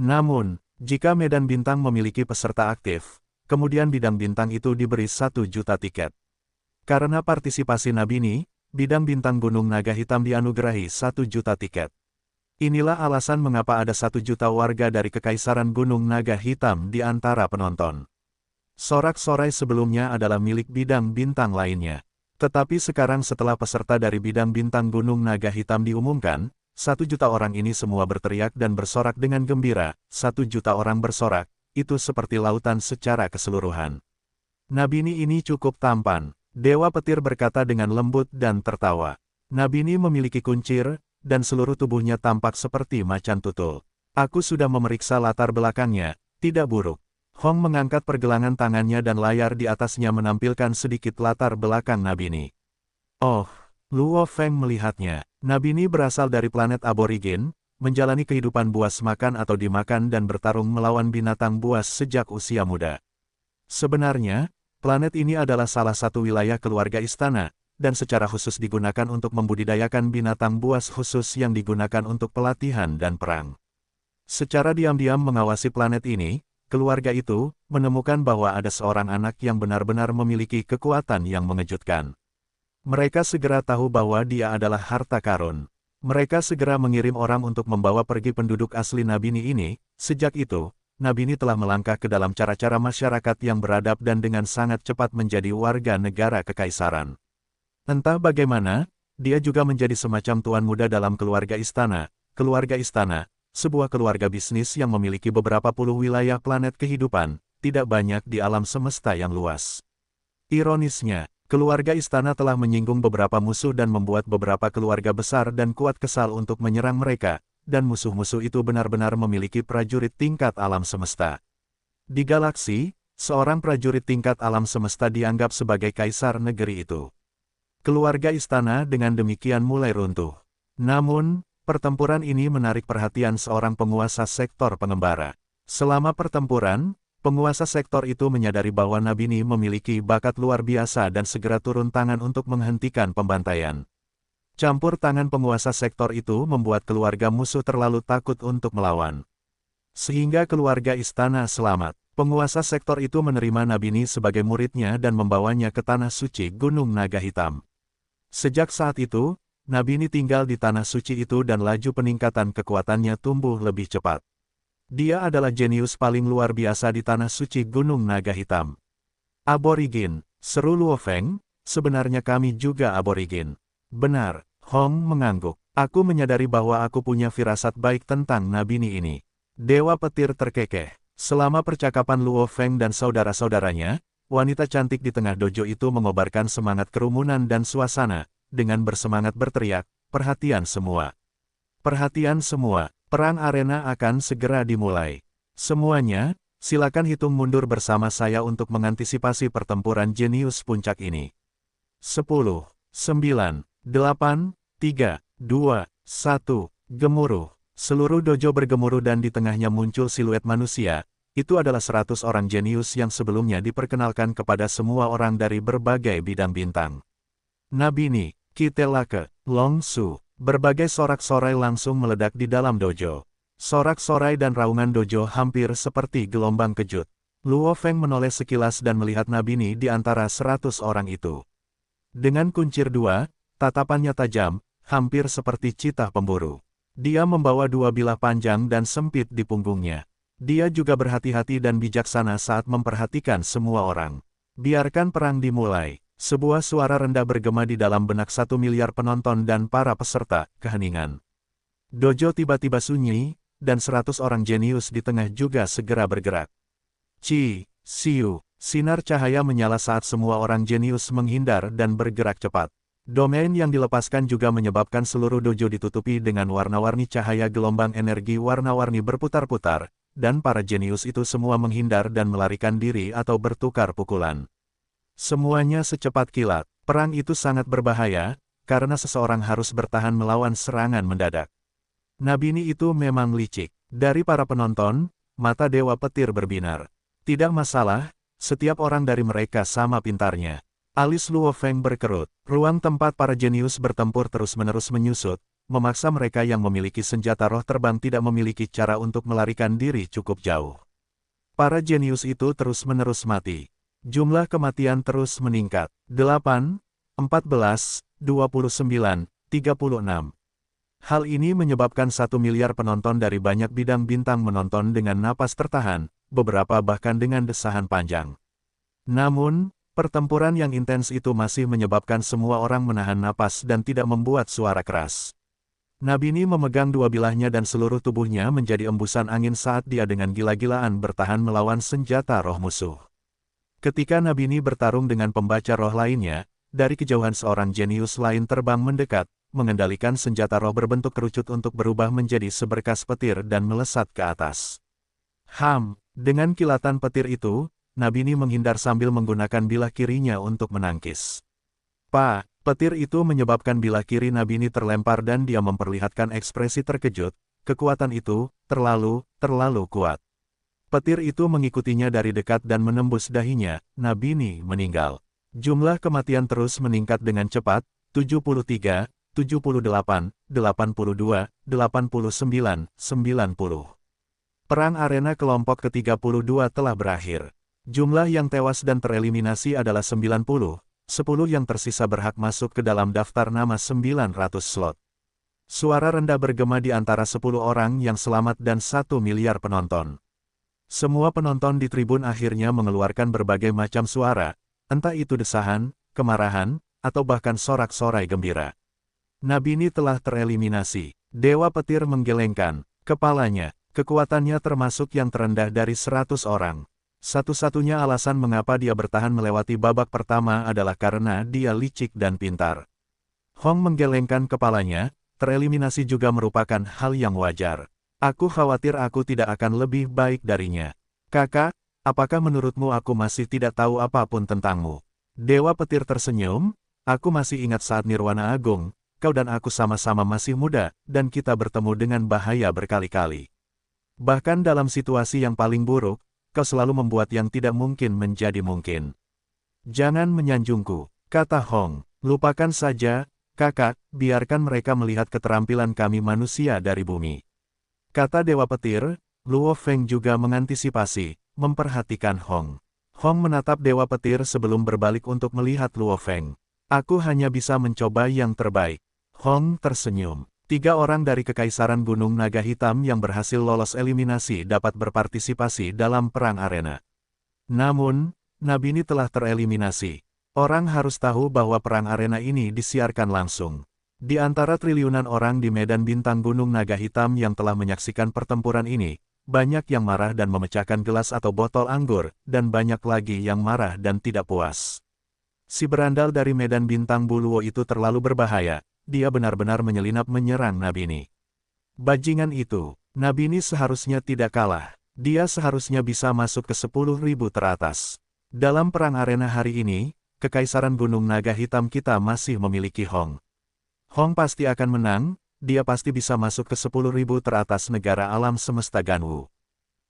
Namun, jika medan bintang memiliki peserta aktif, kemudian bidang bintang itu diberi 1 juta tiket. Karena partisipasi Nabini, bidang bintang Gunung Naga Hitam dianugerahi 1 juta tiket. Inilah alasan mengapa ada 1 juta warga dari Kekaisaran Gunung Naga Hitam di antara penonton. Sorak-sorai sebelumnya adalah milik bidang bintang lainnya. Tetapi sekarang setelah peserta dari bidang bintang Gunung Naga Hitam diumumkan, 1 juta orang ini semua berteriak dan bersorak dengan gembira. 1 juta orang bersorak, itu seperti lautan secara keseluruhan. Nabini ini cukup tampan. Dewa Petir berkata dengan lembut dan tertawa. Nabini memiliki kuncir, dan seluruh tubuhnya tampak seperti macan tutul. Aku sudah memeriksa latar belakangnya, tidak buruk. Hong mengangkat pergelangan tangannya dan layar di atasnya menampilkan sedikit latar belakang Nabini. Oh, Luo Feng melihatnya. Nabini berasal dari planet aborigen, menjalani kehidupan buas makan atau dimakan dan bertarung melawan binatang buas sejak usia muda. Sebenarnya, planet ini adalah salah satu wilayah keluarga istana, dan secara khusus digunakan untuk membudidayakan binatang buas khusus yang digunakan untuk pelatihan dan perang. Secara diam-diam mengawasi planet ini, keluarga itu menemukan bahwa ada seorang anak yang benar-benar memiliki kekuatan yang mengejutkan. Mereka segera tahu bahwa dia adalah harta karun. Mereka segera mengirim orang untuk membawa pergi penduduk asli Nabini ini. Sejak itu, Nabini telah melangkah ke dalam cara-cara masyarakat yang beradab dan dengan sangat cepat menjadi warga negara kekaisaran. Entah bagaimana, dia juga menjadi semacam tuan muda dalam keluarga istana. Keluarga istana, sebuah keluarga bisnis yang memiliki beberapa puluh wilayah planet kehidupan, tidak banyak di alam semesta yang luas. Ironisnya, keluarga istana telah menyinggung beberapa musuh dan membuat beberapa keluarga besar dan kuat kesal untuk menyerang mereka, dan musuh-musuh itu benar-benar memiliki prajurit tingkat alam semesta. Di galaksi, seorang prajurit tingkat alam semesta dianggap sebagai kaisar negeri itu. Keluarga istana dengan demikian mulai runtuh. Namun, pertempuran ini menarik perhatian seorang penguasa sektor pengembara. Selama pertempuran, penguasa sektor itu menyadari bahwa Nabini memiliki bakat luar biasa dan segera turun tangan untuk menghentikan pembantaian. Campur tangan penguasa sektor itu membuat keluarga musuh terlalu takut untuk melawan. Sehingga keluarga istana selamat. Penguasa sektor itu menerima Nabini sebagai muridnya dan membawanya ke tanah suci Gunung Naga Hitam. Sejak saat itu, Nabini tinggal di tanah suci itu dan laju peningkatan kekuatannya tumbuh lebih cepat. Dia adalah jenius paling luar biasa di tanah suci Gunung Naga Hitam. Aborigin, seru Luo Feng, sebenarnya kami juga aborigin. Benar, Hong mengangguk. Aku menyadari bahwa aku punya firasat baik tentang Nabini ini. Dewa Petir terkekeh. Selama percakapan Luo Feng dan saudara-saudaranya, wanita cantik di tengah dojo itu mengobarkan semangat kerumunan dan suasana, dengan bersemangat berteriak, perhatian semua. Perhatian semua. Perang arena akan segera dimulai. Semuanya, silakan hitung mundur bersama saya untuk mengantisipasi pertempuran jenius puncak ini. 10, 9, 8, 3, 2, 1, gemuruh. Seluruh dojo bergemuruh dan di tengahnya muncul siluet manusia. Itu adalah 100 orang jenius yang sebelumnya diperkenalkan kepada semua orang dari berbagai bidang bintang. Nabini, Kitelake, Long Su. Berbagai sorak-sorai langsung meledak di dalam dojo. Sorak-sorai dan raungan dojo hampir seperti gelombang kejut. Luo Feng menoleh sekilas dan melihat Nabini di antara 100 orang itu. Dengan kuncir dua, tatapannya tajam, hampir seperti citah pemburu. Dia membawa dua bilah panjang dan sempit di punggungnya. Dia juga berhati-hati dan bijaksana saat memperhatikan semua orang. Biarkan perang dimulai. Sebuah suara rendah bergema di dalam benak 1 miliar penonton dan para peserta, keheningan. Dojo tiba-tiba sunyi, dan 100 orang jenius di tengah juga segera bergerak. Siu, sinar cahaya menyala saat semua orang jenius menghindar dan bergerak cepat. Domain yang dilepaskan juga menyebabkan seluruh dojo ditutupi dengan warna-warni cahaya gelombang energi warna-warni berputar-putar, dan para jenius itu semua menghindar dan melarikan diri atau bertukar pukulan. Semuanya secepat kilat. Perang itu sangat berbahaya, karena seseorang harus bertahan melawan serangan mendadak. Nabini itu memang licik. Dari para penonton, mata Dewa Petir berbinar. Tidak masalah, setiap orang dari mereka sama pintarnya. Alis Luo Feng berkerut. Ruang tempat para jenius bertempur terus-menerus menyusut, memaksa mereka yang memiliki senjata roh terbang tidak memiliki cara untuk melarikan diri cukup jauh. Para jenius itu terus-menerus mati. Jumlah kematian terus meningkat. 8, 14, 29, 36. Hal ini menyebabkan 1 miliar penonton dari banyak bidang bintang menonton dengan napas tertahan, beberapa bahkan dengan desahan panjang. Namun, pertempuran yang intens itu masih menyebabkan semua orang menahan napas dan tidak membuat suara keras. Nabini memegang dua bilahnya dan seluruh tubuhnya menjadi embusan angin saat dia dengan gila-gilaan bertahan melawan senjata roh musuh. Ketika Nabini bertarung dengan pembaca roh lainnya, dari kejauhan seorang jenius lain terbang mendekat, mengendalikan senjata roh berbentuk kerucut untuk berubah menjadi seberkas petir dan melesat ke atas. Dengan kilatan petir itu, Nabini menghindar sambil menggunakan bilah kirinya untuk menangkis. Petir itu menyebabkan bilah kiri Nabini terlempar dan dia memperlihatkan ekspresi terkejut, kekuatan itu, terlalu kuat. Petir itu mengikutinya dari dekat dan menembus dahinya, Nabini meninggal. Jumlah kematian terus meningkat dengan cepat, 73, 78, 82, 89, 90. Perang arena kelompok ke-32 telah berakhir. Jumlah yang tewas dan tereliminasi adalah 90. 10 yang tersisa berhak masuk ke dalam daftar nama 900 slot. Suara rendah bergema di antara 10 orang yang selamat dan 1 miliar penonton. Semua penonton di tribun akhirnya mengeluarkan berbagai macam suara, entah itu desahan, kemarahan, atau bahkan sorak-sorai gembira. Nabini telah tereliminasi. Dewa Petir menggelengkan kepalanya, kekuatannya termasuk yang terendah dari 100 orang. Satu-satunya alasan mengapa dia bertahan melewati babak pertama adalah karena dia licik dan pintar. Hong menggelengkan kepalanya, tereliminasi juga merupakan hal yang wajar. Aku khawatir aku tidak akan lebih baik darinya. Kakak, apakah menurutmu aku masih tidak tahu apapun tentangmu? Dewa Petir tersenyum, aku masih ingat saat Nirwana Agung, kau dan aku sama-sama masih muda, dan kita bertemu dengan bahaya berkali-kali. Bahkan dalam situasi yang paling buruk, kau selalu membuat yang tidak mungkin menjadi mungkin. Jangan menyanjungku, kata Hong. Lupakan saja, kakak, biarkan mereka melihat keterampilan kami manusia dari bumi. Kata Dewa Petir, Luo Feng juga mengantisipasi, memperhatikan Hong. Hong menatap Dewa Petir sebelum berbalik untuk melihat Luo Feng. Aku hanya bisa mencoba yang terbaik. Hong tersenyum. 3 orang dari Kekaisaran Gunung Naga Hitam yang berhasil lolos eliminasi dapat berpartisipasi dalam perang arena. Namun, Nabini telah tereliminasi. Orang harus tahu bahwa perang arena ini disiarkan langsung. Di antara triliunan orang di medan bintang Gunung Naga Hitam yang telah menyaksikan pertempuran ini, banyak yang marah dan memecahkan gelas atau botol anggur, dan banyak lagi yang marah dan tidak puas. Si berandal dari medan bintang Buluo itu terlalu berbahaya. Dia benar-benar menyelinap menyerang Nabini. Bajingan itu, Nabini seharusnya tidak kalah. Dia seharusnya bisa masuk ke 10.000 teratas. Dalam perang arena hari ini, Kekaisaran Gunung Naga Hitam kita masih memiliki Hong. Hong pasti akan menang, dia pasti bisa masuk ke 10.000 teratas negara alam semesta Ganwu.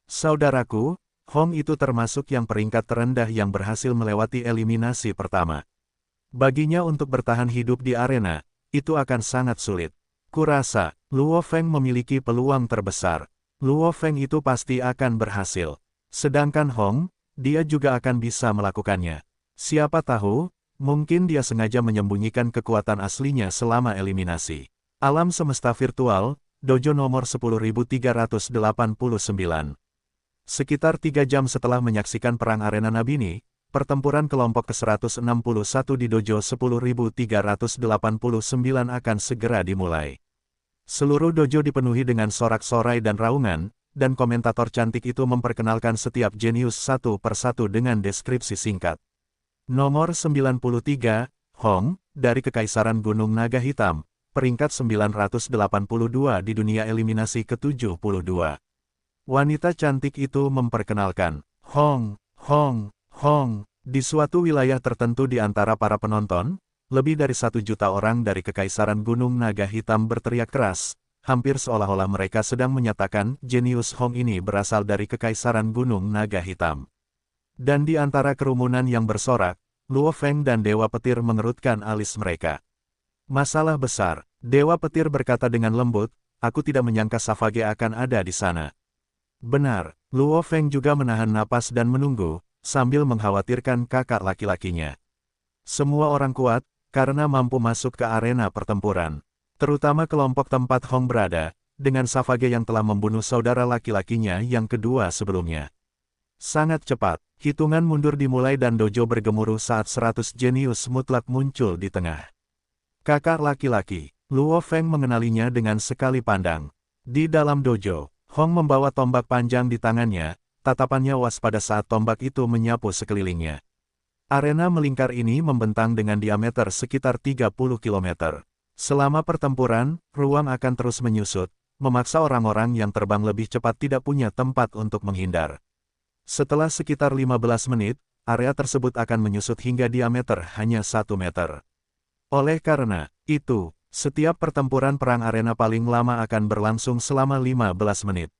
Saudaraku, Hong itu termasuk yang peringkat terendah yang berhasil melewati eliminasi pertama. Baginya untuk bertahan hidup di arena, itu akan sangat sulit. Kurasa, Luo Feng memiliki peluang terbesar. Luo Feng itu pasti akan berhasil. Sedangkan Hong, dia juga akan bisa melakukannya. Siapa tahu, mungkin dia sengaja menyembunyikan kekuatan aslinya selama eliminasi. Alam semesta virtual, dojo nomor 10.389. Sekitar 3 jam setelah menyaksikan perang arena Nabini, pertempuran kelompok ke-161 di dojo 10.389 akan segera dimulai. Seluruh dojo dipenuhi dengan sorak-sorai dan raungan, dan komentator cantik itu memperkenalkan setiap jenius satu persatu dengan deskripsi singkat. Nomor 93, Hong, dari Kekaisaran Gunung Naga Hitam, peringkat 982 di dunia eliminasi ke-72. Wanita cantik itu memperkenalkan, Hong. Di suatu wilayah tertentu di antara para penonton, lebih dari 1 juta orang dari Kekaisaran Gunung Naga Hitam berteriak keras, hampir seolah-olah mereka sedang menyatakan jenius Hong ini berasal dari Kekaisaran Gunung Naga Hitam. Dan di antara kerumunan yang bersorak, Luo Feng dan Dewa Petir mengerutkan alis mereka. Masalah besar, Dewa Petir berkata dengan lembut, aku tidak menyangka Savage akan ada di sana. Benar, Luo Feng juga menahan napas dan menunggu, sambil mengkhawatirkan kakak laki-lakinya. Semua orang kuat, karena mampu masuk ke arena pertempuran. Terutama kelompok tempat Hong berada, dengan Savage yang telah membunuh saudara laki-lakinya yang kedua sebelumnya. Sangat cepat, hitungan mundur dimulai dan dojo bergemuruh saat 100 jenius mutlak muncul di tengah. Kakak laki-laki, Luo Feng mengenalinya dengan sekali pandang. Di dalam dojo, Hong membawa tombak panjang di tangannya, tatapannya waspada saat tombak itu menyapu sekelilingnya. Arena melingkar ini membentang dengan diameter sekitar 30 km. Selama pertempuran, ruang akan terus menyusut, memaksa orang-orang yang terbang lebih cepat tidak punya tempat untuk menghindar. Setelah sekitar 15 menit, area tersebut akan menyusut hingga diameter hanya 1 meter. Oleh karena itu, setiap pertempuran perang arena paling lama akan berlangsung selama 15 menit.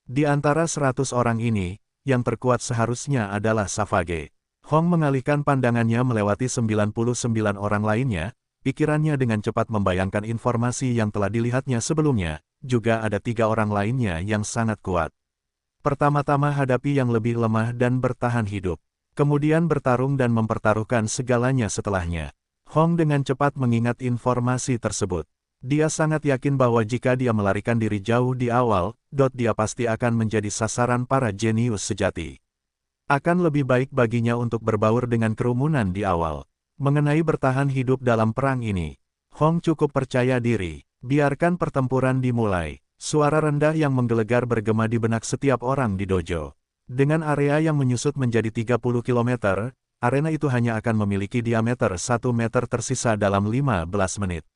Di antara 100 orang ini, yang terkuat seharusnya adalah Savage. Hong mengalihkan pandangannya melewati 99 orang lainnya, pikirannya dengan cepat membayangkan informasi yang telah dilihatnya sebelumnya, juga ada 3 orang lainnya yang sangat kuat. Pertama-tama hadapi yang lebih lemah dan bertahan hidup. Kemudian bertarung dan mempertaruhkan segalanya setelahnya. Hong dengan cepat mengingat informasi tersebut. Dia sangat yakin bahwa jika dia melarikan diri jauh di awal, dia pasti akan menjadi sasaran para jenius sejati. Akan lebih baik baginya untuk berbaur dengan kerumunan di awal. Mengenai bertahan hidup dalam perang ini, Hong cukup percaya diri. Biarkan pertempuran dimulai. Suara rendah yang menggelegar bergema di benak setiap orang di dojo. Dengan area yang menyusut menjadi 30 km, arena itu hanya akan memiliki diameter 1 meter tersisa dalam 15 menit.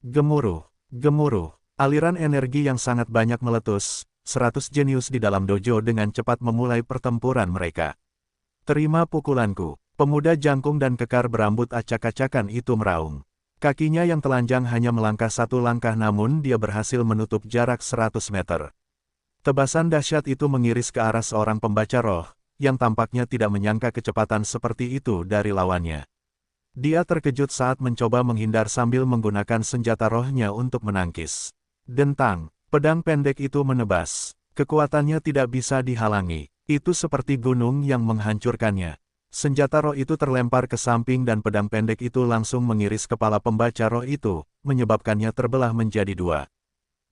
Gemuruh, gemuruh, aliran energi yang sangat banyak meletus, 100 jenius di dalam dojo dengan cepat memulai pertempuran mereka. Terima pukulanku, pemuda jangkung dan kekar berambut acak-acakan itu meraung. Kakinya yang telanjang hanya melangkah 1 langkah namun dia berhasil menutup jarak 100 meter. Tebasan dahsyat itu mengiris ke arah seorang pembaca roh, yang tampaknya tidak menyangka kecepatan seperti itu dari lawannya. Dia terkejut saat mencoba menghindar sambil menggunakan senjata rohnya untuk menangkis. Dentang, pedang pendek itu menebas. Kekuatannya tidak bisa dihalangi. Itu seperti gunung yang menghancurkannya. Senjata roh itu terlempar ke samping dan pedang pendek itu langsung mengiris kepala pembaca roh itu, menyebabkannya terbelah menjadi 2.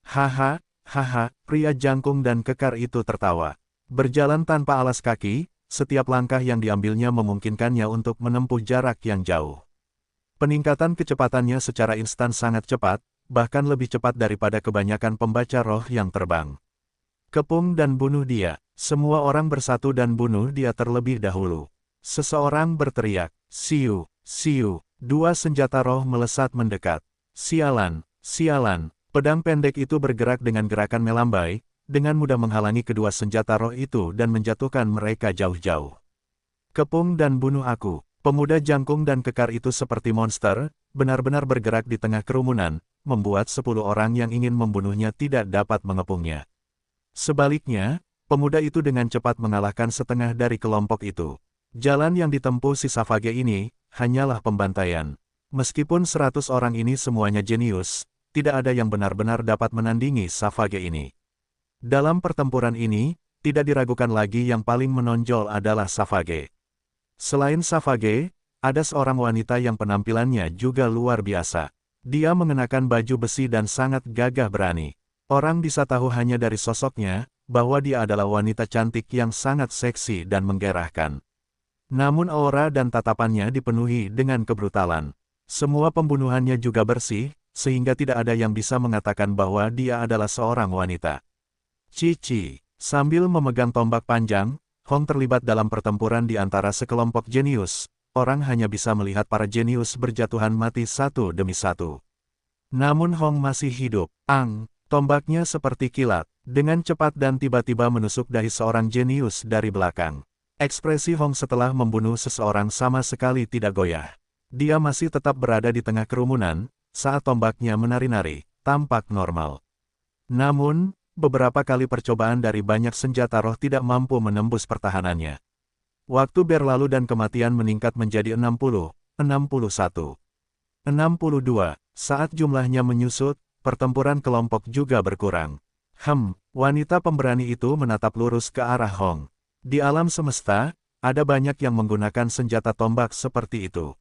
Haha, haha, pria jangkung dan kekar itu tertawa. Berjalan tanpa alas kaki, setiap langkah yang diambilnya memungkinkannya untuk menempuh jarak yang jauh. Peningkatan kecepatannya secara instan sangat cepat, bahkan lebih cepat daripada kebanyakan pembaca roh yang terbang. Kepung dan bunuh dia. Semua orang bersatu dan bunuh dia terlebih dahulu. Seseorang berteriak, "Siu, siu!" 2 senjata roh melesat mendekat. Sialan, sialan. Pedang pendek itu bergerak dengan gerakan melambai, dengan mudah menghalangi kedua senjata roh itu dan menjatuhkan mereka jauh-jauh. Kepung dan bunuh aku. Pemuda jangkung dan kekar itu seperti monster, benar-benar bergerak di tengah kerumunan, membuat 10 orang yang ingin membunuhnya tidak dapat mengepungnya. Sebaliknya, pemuda itu dengan cepat mengalahkan setengah dari kelompok itu. Jalan yang ditempuh si Savage ini, hanyalah pembantaian. Meskipun 100 orang ini semuanya jenius, tidak ada yang benar-benar dapat menandingi Savage ini. Dalam pertempuran ini, tidak diragukan lagi yang paling menonjol adalah Savage. Selain Savage, ada seorang wanita yang penampilannya juga luar biasa. Dia mengenakan baju besi dan sangat gagah berani. Orang bisa tahu hanya dari sosoknya, bahwa dia adalah wanita cantik yang sangat seksi dan menggerahkan. Namun aura dan tatapannya dipenuhi dengan kebrutalan. Semua pembunuhannya juga bersih, sehingga tidak ada yang bisa mengatakan bahwa dia adalah seorang wanita. Cici, sambil memegang tombak panjang, Hong terlibat dalam pertempuran di antara sekelompok jenius. Orang hanya bisa melihat para jenius berjatuhan mati satu demi satu. Namun Hong masih hidup. Tombaknya seperti kilat, dengan cepat dan tiba-tiba menusuk dahi seorang jenius dari belakang. Ekspresi Hong setelah membunuh seseorang sama sekali tidak goyah. Dia masih tetap berada di tengah kerumunan, saat tombaknya menari-nari, tampak normal. Namun, beberapa kali percobaan dari banyak senjata roh tidak mampu menembus pertahanannya. Waktu berlalu dan kematian meningkat menjadi 60, 61, 62. Saat jumlahnya menyusut, pertempuran kelompok juga berkurang. Wanita pemberani itu menatap lurus ke arah Hong. Di alam semesta, ada banyak yang menggunakan senjata tombak seperti itu.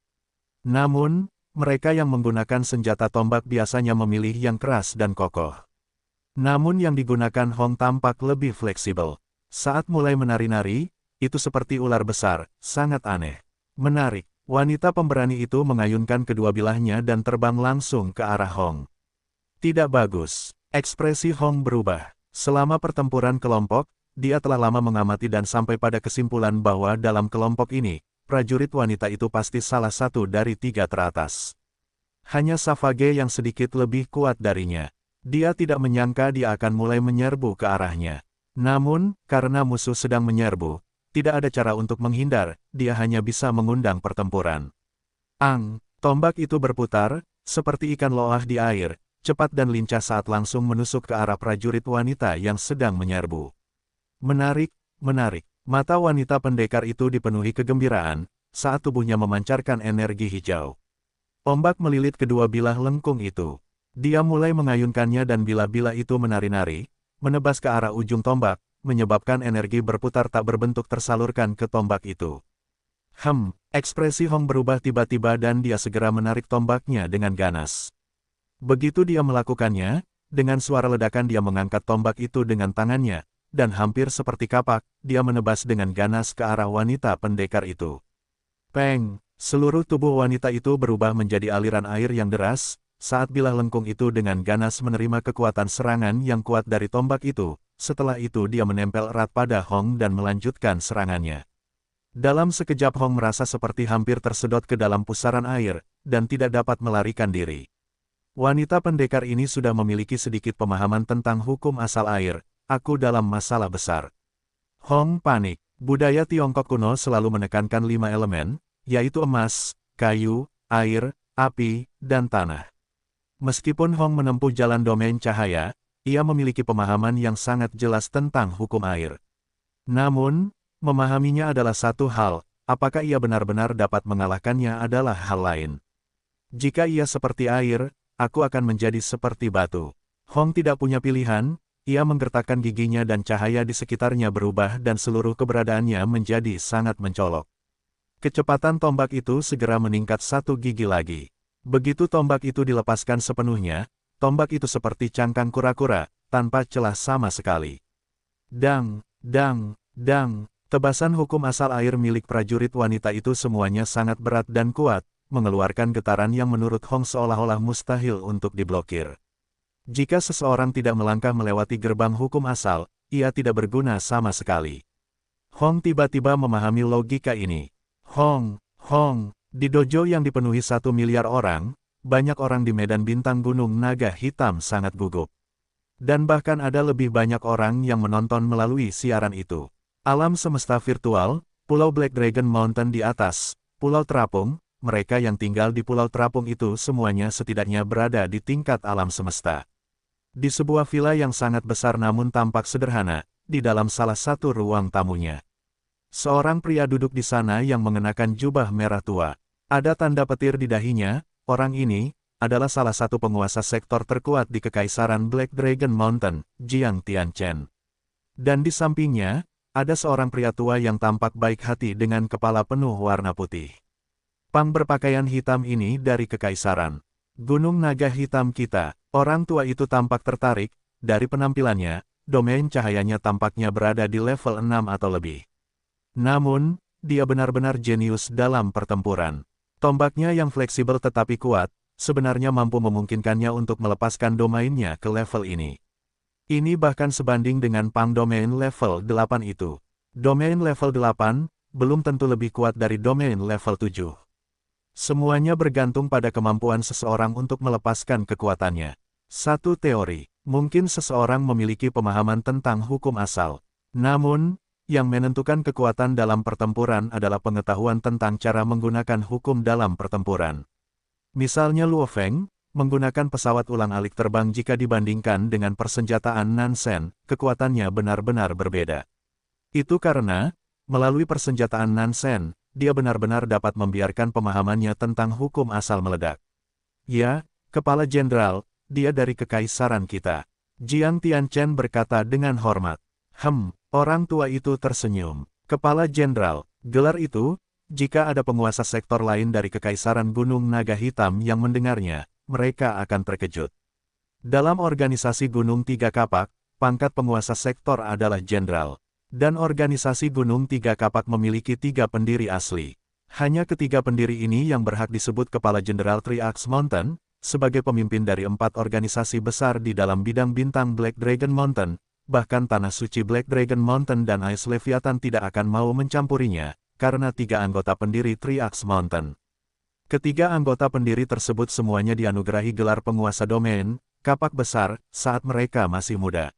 Namun, mereka yang menggunakan senjata tombak biasanya memilih yang keras dan kokoh. Namun yang digunakan Hong tampak lebih fleksibel. Saat mulai menari-nari, itu seperti ular besar, sangat aneh. Menarik, wanita pemberani itu mengayunkan kedua bilahnya dan terbang langsung ke arah Hong. Tidak bagus. Ekspresi Hong berubah. Selama pertempuran kelompok, dia telah lama mengamati dan sampai pada kesimpulan bahwa dalam kelompok ini, prajurit wanita itu pasti salah satu dari 3 teratas. Hanya Savage yang sedikit lebih kuat darinya. Dia tidak menyangka dia akan mulai menyerbu ke arahnya. Namun, karena musuh sedang menyerbu, tidak ada cara untuk menghindar, dia hanya bisa mengundang pertempuran. Tombak itu berputar, seperti ikan loah di air, cepat dan lincah saat langsung menusuk ke arah prajurit wanita yang sedang menyerbu. Menarik, menarik. Mata wanita pendekar itu dipenuhi kegembiraan, saat tubuhnya memancarkan energi hijau. Ombak melilit kedua bilah lengkung itu. Dia mulai mengayunkannya dan bilah-bilah itu menari-nari, menebas ke arah ujung tombak, menyebabkan energi berputar tak berbentuk tersalurkan ke tombak itu. Ekspresi Hong berubah tiba-tiba dan dia segera menarik tombaknya dengan ganas. Begitu dia melakukannya, dengan suara ledakan dia mengangkat tombak itu dengan tangannya, dan hampir seperti kapak, dia menebas dengan ganas ke arah wanita pendekar itu. Peng! Seluruh tubuh wanita itu berubah menjadi aliran air yang deras, saat bilah lengkung itu dengan ganas menerima kekuatan serangan yang kuat dari tombak itu. Setelah itu dia menempel erat pada Hong dan melanjutkan serangannya. Dalam sekejap Hong merasa seperti hampir tersedot ke dalam pusaran air, dan tidak dapat melarikan diri. Wanita pendekar ini sudah memiliki sedikit pemahaman tentang hukum asal air. Aku dalam masalah besar. Hong panik. Budaya Tiongkok kuno selalu menekankan 5 elemen, yaitu emas, kayu, air, api, dan tanah. Meskipun Hong menempuh jalan domain cahaya, ia memiliki pemahaman yang sangat jelas tentang hukum air. Namun, memahaminya adalah satu hal, apakah ia benar-benar dapat mengalahkannya adalah hal lain. Jika ia seperti air, aku akan menjadi seperti batu. Hong tidak punya pilihan. Ia menggertakkan giginya dan cahaya di sekitarnya berubah dan seluruh keberadaannya menjadi sangat mencolok. Kecepatan tombak itu segera meningkat 1 gigi lagi. Begitu tombak itu dilepaskan sepenuhnya, tombak itu seperti cangkang kura-kura, tanpa celah sama sekali. Dang, dang, dang, tebasan hukum asal air milik prajurit wanita itu semuanya sangat berat dan kuat, mengeluarkan getaran yang menurut Hong seolah-olah mustahil untuk diblokir. Jika seseorang tidak melangkah melewati gerbang hukum asal, ia tidak berguna sama sekali. Hong tiba-tiba memahami logika ini. Hong, di dojo yang dipenuhi 1 miliar orang, banyak orang di medan bintang Gunung Naga Hitam sangat gugup. Dan bahkan ada lebih banyak orang yang menonton melalui siaran itu. Alam semesta virtual, Pulau Black Dragon Mountain di atas, Pulau Terapung, mereka yang tinggal di Pulau Terapung itu semuanya setidaknya berada di tingkat alam semesta. Di sebuah villa yang sangat besar namun tampak sederhana, di dalam salah satu ruang tamunya. Seorang pria duduk di sana yang mengenakan jubah merah tua. Ada tanda petir di dahinya, orang ini adalah salah satu penguasa sektor terkuat di Kekaisaran Black Dragon Mountain, Jiang Tianchen. Dan di sampingnya, ada seorang pria tua yang tampak baik hati dengan kepala penuh warna putih. Pang berpakaian hitam ini dari Kekaisaran Gunung Naga Hitam kita. Orang tua itu tampak tertarik, dari penampilannya, domain cahayanya tampaknya berada di level 6 atau lebih. Namun, dia benar-benar jenius dalam pertempuran. Tombaknya yang fleksibel tetapi kuat, sebenarnya mampu memungkinkannya untuk melepaskan domainnya ke level ini. Ini bahkan sebanding dengan Pang domain level 8 itu. Domain level 8, belum tentu lebih kuat dari domain level 7. Semuanya bergantung pada kemampuan seseorang untuk melepaskan kekuatannya. Satu teori, mungkin seseorang memiliki pemahaman tentang hukum asal. Namun, yang menentukan kekuatan dalam pertempuran adalah pengetahuan tentang cara menggunakan hukum dalam pertempuran. Misalnya Luo Feng, menggunakan pesawat ulang-alik terbang jika dibandingkan dengan persenjataan Nansen, kekuatannya benar-benar berbeda. Itu karena, melalui persenjataan Nansen, dia benar-benar dapat membiarkan pemahamannya tentang hukum asal meledak. Ya, Kepala Jenderal, dia dari Kekaisaran kita. Jiang Tianchen berkata dengan hormat. Orang tua itu tersenyum. Kepala Jenderal, gelar itu, jika ada penguasa sektor lain dari Kekaisaran Gunung Naga Hitam yang mendengarnya, mereka akan terkejut. Dalam organisasi Gunung Tiga Kapak, pangkat penguasa sektor adalah Jenderal. Dan organisasi Gunung Tiga Kapak memiliki 3 pendiri asli. Hanya ketiga pendiri ini yang berhak disebut Kepala Jenderal Tri-Axe Mountain, sebagai pemimpin dari 4 organisasi besar di dalam bidang bintang Black Dragon Mountain, bahkan Tanah Suci Black Dragon Mountain dan Ice Leviathan tidak akan mau mencampurinya, karena 3 anggota pendiri Tri-Axe Mountain. Ketiga anggota pendiri tersebut semuanya dianugerahi gelar penguasa domain, kapak besar, saat mereka masih muda.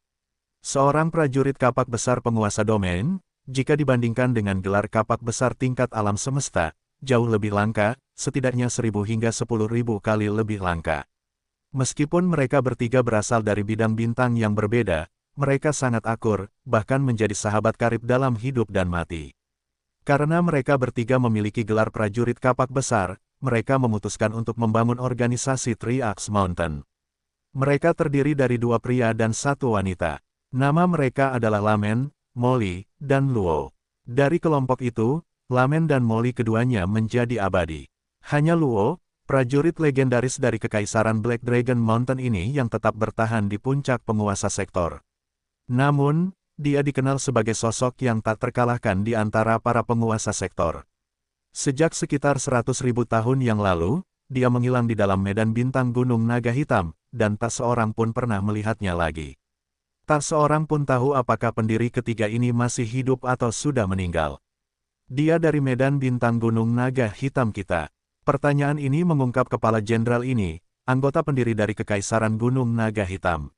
Seorang prajurit kapak besar penguasa domain, jika dibandingkan dengan gelar kapak besar tingkat alam semesta, jauh lebih langka, setidaknya 1000 hingga 10.000 kali lebih langka. Meskipun mereka bertiga berasal dari bidang bintang yang berbeda, mereka sangat akur, bahkan menjadi sahabat karib dalam hidup dan mati. Karena mereka bertiga memiliki gelar prajurit kapak besar, mereka memutuskan untuk membangun organisasi Tri-Axe Mountain. Mereka terdiri dari 2 pria dan 1 wanita. Nama mereka adalah Lamen, Molly, dan Luo. Dari kelompok itu, Lamen dan Molly keduanya menjadi abadi. Hanya Luo, prajurit legendaris dari Kekaisaran Black Dragon Mountain ini yang tetap bertahan di puncak penguasa sektor. Namun, dia dikenal sebagai sosok yang tak terkalahkan di antara para penguasa sektor. Sejak sekitar 100.000 tahun yang lalu, dia menghilang di dalam medan bintang Gunung Naga Hitam, dan tak seorang pun pernah melihatnya lagi. Tak seorang pun tahu apakah pendiri ketiga ini masih hidup atau sudah meninggal. Dia dari medan bintang Gunung Naga Hitam kita. Pertanyaan ini mengungkap kepala jenderal ini, anggota pendiri dari Kekaisaran Gunung Naga Hitam.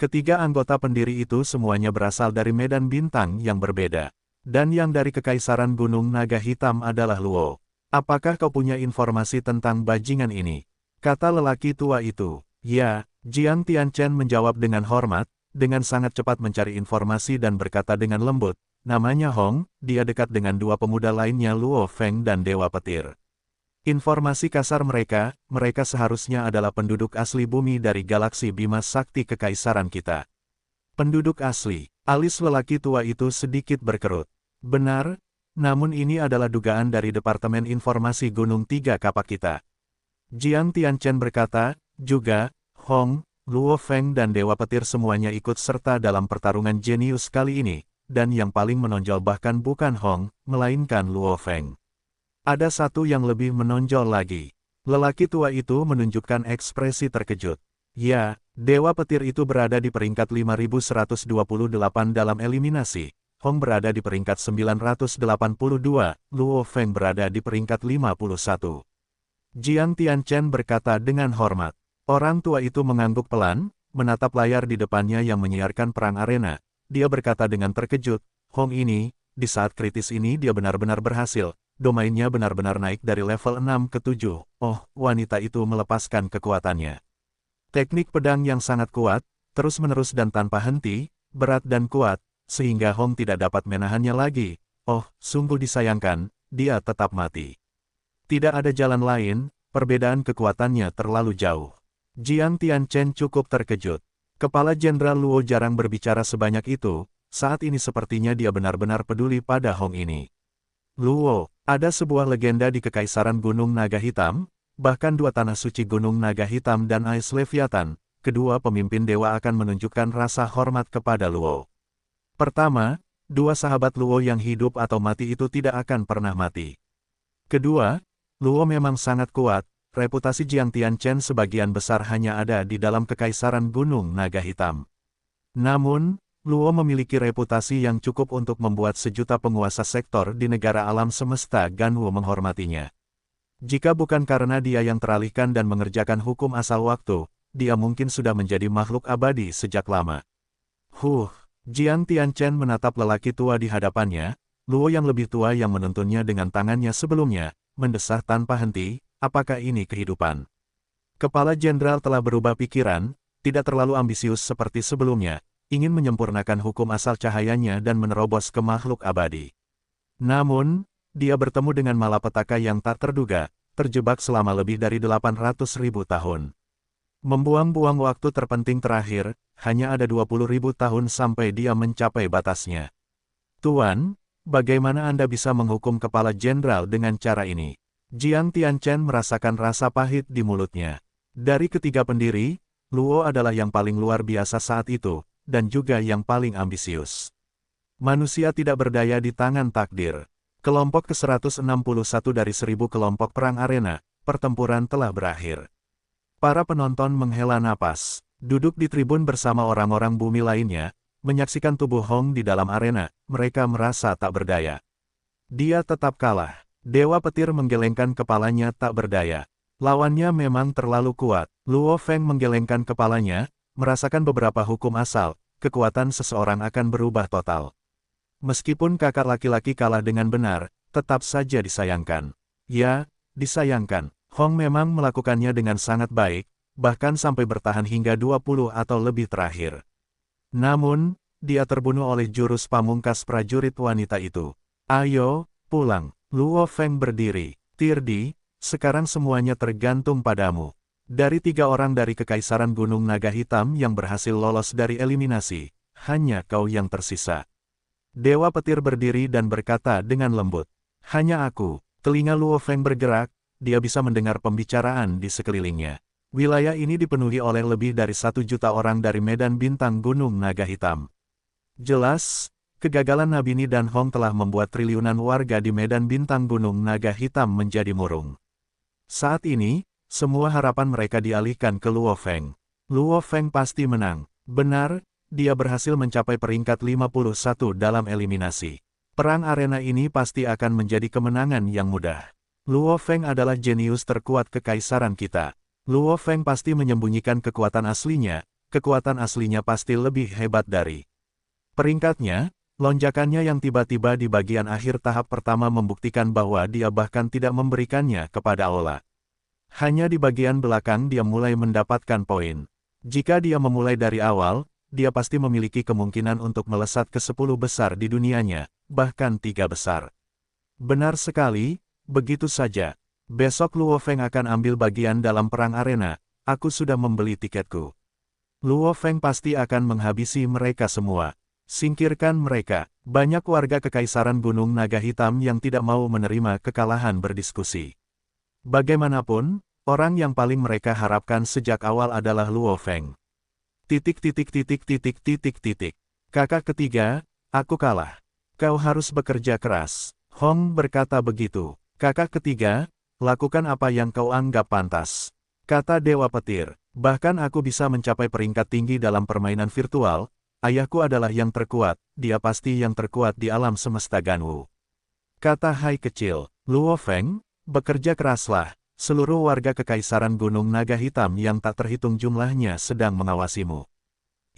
Ketiga anggota pendiri itu semuanya berasal dari medan bintang yang berbeda. Dan yang dari Kekaisaran Gunung Naga Hitam adalah Luo. Apakah kau punya informasi tentang bajingan ini? Kata lelaki tua itu. Ya, Jiang Tianchen menjawab dengan hormat, dengan sangat cepat mencari informasi dan berkata dengan lembut, namanya Hong, dia dekat dengan 2 pemuda lainnya Luo Feng dan Dewa Petir. Informasi kasar mereka seharusnya adalah penduduk asli bumi dari galaksi Bima Sakti Kekaisaran kita. Penduduk asli, alis lelaki tua itu sedikit berkerut. Benar, namun ini adalah dugaan dari Departemen Informasi Gunung Tiga Kapak kita. Jiang Tianchen berkata, juga, Hong, Luo Feng dan Dewa Petir semuanya ikut serta dalam pertarungan jenius kali ini, dan yang paling menonjol bahkan bukan Hong, melainkan Luo Feng. Ada satu yang lebih menonjol lagi. Lelaki tua itu menunjukkan ekspresi terkejut. Ya, Dewa Petir itu berada di peringkat 5128 dalam eliminasi. Hong berada di peringkat 982, Luo Feng berada di peringkat 51. Jiang Tianchen berkata dengan hormat. Orang tua itu mengangguk pelan, menatap layar di depannya yang menyiarkan perang arena. Dia berkata dengan terkejut, Hong ini, di saat kritis ini dia benar-benar berhasil. Domainnya benar-benar naik dari level 6 ke 7. Oh, wanita itu melepaskan kekuatannya. Teknik pedang yang sangat kuat, terus-menerus dan tanpa henti, berat dan kuat, sehingga Hong tidak dapat menahannya lagi. Oh, sungguh disayangkan, dia tetap mati. Tidak ada jalan lain, perbedaan kekuatannya terlalu jauh. Jiang Tianchen cukup terkejut. Kepala Jenderal Luo jarang berbicara sebanyak itu, saat ini sepertinya dia benar-benar peduli pada Hong ini. Luo, ada sebuah legenda di Kekaisaran Gunung Naga Hitam, bahkan 2 tanah suci Gunung Naga Hitam dan Ice Leviathan, kedua pemimpin dewa akan menunjukkan rasa hormat kepada Luo. Pertama, 2 sahabat Luo yang hidup atau mati itu tidak akan pernah mati. Kedua, Luo memang sangat kuat, reputasi Jiang Tianchen sebagian besar hanya ada di dalam Kekaisaran Gunung Naga Hitam. Namun, Luo memiliki reputasi yang cukup untuk membuat sejuta penguasa sektor di negara alam semesta Ganwu menghormatinya. Jika bukan karena dia yang teralihkan dan mengerjakan hukum asal waktu, dia mungkin sudah menjadi makhluk abadi sejak lama. Jiang Tianchen menatap lelaki tua di hadapannya, Luo yang lebih tua yang menuntunnya dengan tangannya sebelumnya, mendesah tanpa henti, apakah ini kehidupan? Kepala jenderal telah berubah pikiran, tidak terlalu ambisius seperti sebelumnya, ingin menyempurnakan hukum asal cahayanya dan menerobos ke makhluk abadi. Namun, dia bertemu dengan malapetaka yang tak terduga, terjebak selama lebih dari 800.000 tahun. Membuang-buang waktu terpenting terakhir, hanya ada 20.000 tahun sampai dia mencapai batasnya. Tuan, bagaimana Anda bisa menghukum kepala jenderal dengan cara ini? Jiang Tianchen merasakan rasa pahit di mulutnya. Dari ketiga pendiri, Luo adalah yang paling luar biasa saat itu, dan juga yang paling ambisius. Manusia tidak berdaya di tangan takdir. Kelompok ke-161 dari 1000 kelompok perang arena, pertempuran telah berakhir. Para penonton menghela napas, duduk di tribun bersama orang-orang bumi lainnya, menyaksikan tubuh Hong di dalam arena, mereka merasa tak berdaya. Dia tetap kalah. Dewa petir menggelengkan kepalanya tak berdaya. Lawannya memang terlalu kuat. Luo Feng menggelengkan kepalanya, merasakan beberapa hukum asal, kekuatan seseorang akan berubah total. Meskipun kakak laki-laki kalah dengan benar, tetap saja disayangkan. Ya, disayangkan. Hong memang melakukannya dengan sangat baik, bahkan sampai bertahan hingga 20 atau lebih terakhir. Namun, dia terbunuh oleh jurus pamungkas prajurit wanita itu. Ayo, pulang. Luo Feng berdiri. Tirdi, sekarang semuanya tergantung padamu. Dari 3 orang dari Kekaisaran Gunung Naga Hitam yang berhasil lolos dari eliminasi, hanya kau yang tersisa. Dewa petir berdiri dan berkata dengan lembut. Hanya aku. Telinga Luo Feng bergerak, dia bisa mendengar pembicaraan di sekelilingnya. Wilayah ini dipenuhi oleh lebih dari 1 juta orang dari medan bintang Gunung Naga Hitam. Jelas, kegagalan Nabini dan Hong telah membuat triliunan warga di medan bintang Gunung Naga Hitam menjadi murung. Saat ini, semua harapan mereka dialihkan ke Luo Feng. Luo Feng pasti menang. Benar, dia berhasil mencapai peringkat 51 dalam eliminasi. Perang arena ini pasti akan menjadi kemenangan yang mudah. Luo Feng adalah jenius terkuat kekaisaran kita. Luo Feng pasti menyembunyikan kekuatan aslinya pasti lebih hebat dari. Peringkatnya, lonjakannya yang tiba-tiba di bagian akhir tahap pertama membuktikan bahwa dia bahkan tidak memberikannya kepada Ola. Hanya di bagian belakang dia mulai mendapatkan poin. Jika dia memulai dari awal, dia pasti memiliki kemungkinan untuk melesat ke 10 besar di dunianya, bahkan 3 besar. Benar sekali, begitu saja. Besok Luo Feng akan ambil bagian dalam perang arena, aku sudah membeli tiketku. Luo Feng pasti akan menghabisi mereka semua. Singkirkan mereka. Banyak warga Kekaisaran Gunung Naga Hitam yang tidak mau menerima kekalahan berdiskusi. Bagaimanapun, orang yang paling mereka harapkan sejak awal adalah Luo Feng. Kakak ketiga, aku kalah. Kau harus bekerja keras. Hong berkata begitu. Kakak ketiga, lakukan apa yang kau anggap pantas. Kata Dewa Petir, bahkan aku bisa mencapai peringkat tinggi dalam permainan virtual. Ayahku adalah yang terkuat, dia pasti yang terkuat di alam semesta Ganwu. Kata Hai kecil, Luo Feng, bekerja keraslah, seluruh warga Kekaisaran Gunung Naga Hitam yang tak terhitung jumlahnya sedang mengawasimu.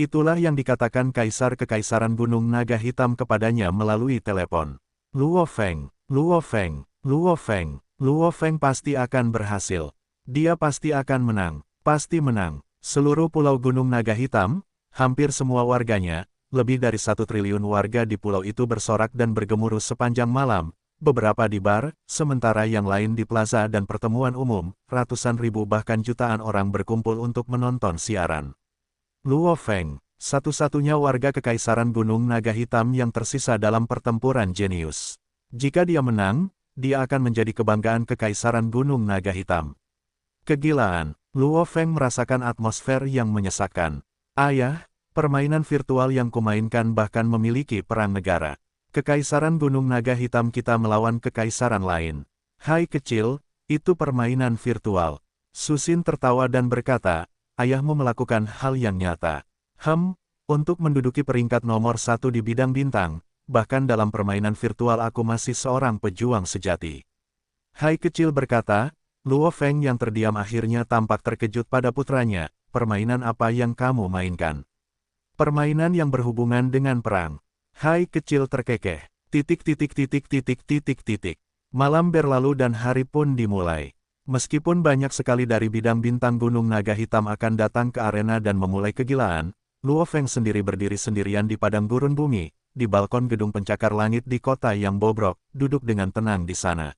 Itulah yang dikatakan Kaisar Kekaisaran Gunung Naga Hitam kepadanya melalui telepon. Luo Feng, Luo Feng, Luo Feng, Luo Feng pasti akan berhasil. Dia pasti akan menang, pasti menang. Seluruh pulau Gunung Naga Hitam, hampir semua warganya, lebih dari 1 triliun warga di pulau itu bersorak dan bergemuruh sepanjang malam, beberapa di bar, sementara yang lain di plaza dan pertemuan umum, ratusan ribu bahkan jutaan orang berkumpul untuk menonton siaran. Luo Feng, satu-satunya warga Kekaisaran Gunung Naga Hitam yang tersisa dalam pertempuran jenius. Jika dia menang, dia akan menjadi kebanggaan Kekaisaran Gunung Naga Hitam. Kegilaan, Luo Feng merasakan atmosfer yang menyesakkan. Ayah, permainan virtual yang kumainkan bahkan memiliki peran negara. Kekaisaran Gunung Naga Hitam kita melawan kekaisaran lain. Hai kecil, itu permainan virtual. Susin tertawa dan berkata, ayahmu melakukan hal yang nyata. Untuk menduduki peringkat nomor 1 di bidang bintang, bahkan dalam permainan virtual aku masih seorang pejuang sejati. Hai kecil berkata, Luo Feng yang terdiam akhirnya tampak terkejut pada putranya. Permainan apa yang kamu mainkan? Permainan yang berhubungan dengan perang. Hai kecil terkekeh. Malam berlalu dan hari pun dimulai. Meskipun banyak sekali dari bidang bintang Gunung Naga Hitam akan datang ke arena dan memulai kegilaan, Luo Feng sendiri berdiri sendirian di padang gurun bumi, di balkon gedung pencakar langit di kota yang bobrok, duduk dengan tenang di sana.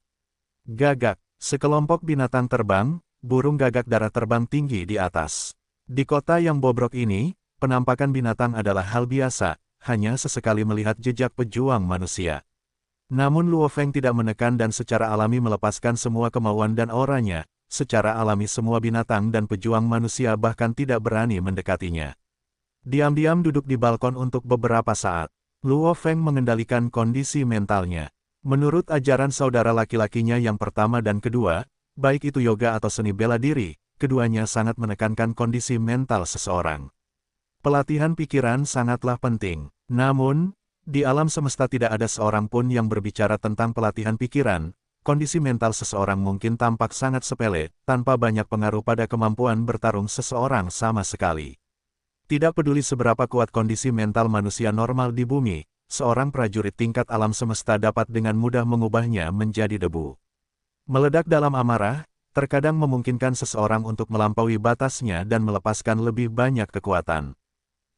Gagak, sekelompok binatang terbang, burung gagak darah terbang tinggi di atas. Di kota yang bobrok ini, penampakan binatang adalah hal biasa, hanya sesekali melihat jejak pejuang manusia. Namun Luo Feng tidak menekan dan secara alami melepaskan semua kemauan dan auranya, secara alami semua binatang dan pejuang manusia bahkan tidak berani mendekatinya. Diam-diam duduk di balkon untuk beberapa saat, Luo Feng mengendalikan kondisi mentalnya. Menurut ajaran saudara laki-lakinya yang pertama dan kedua, baik itu yoga atau seni bela diri, keduanya sangat menekankan kondisi mental seseorang. Pelatihan pikiran sangatlah penting. Namun, di alam semesta tidak ada seorang pun yang berbicara tentang pelatihan pikiran. Kondisi mental seseorang mungkin tampak sangat sepele, tanpa banyak pengaruh pada kemampuan bertarung seseorang sama sekali. Tidak peduli seberapa kuat kondisi mental manusia normal di bumi, seorang prajurit tingkat alam semesta dapat dengan mudah mengubahnya menjadi debu. Meledak dalam amarah, terkadang memungkinkan seseorang untuk melampaui batasnya dan melepaskan lebih banyak kekuatan.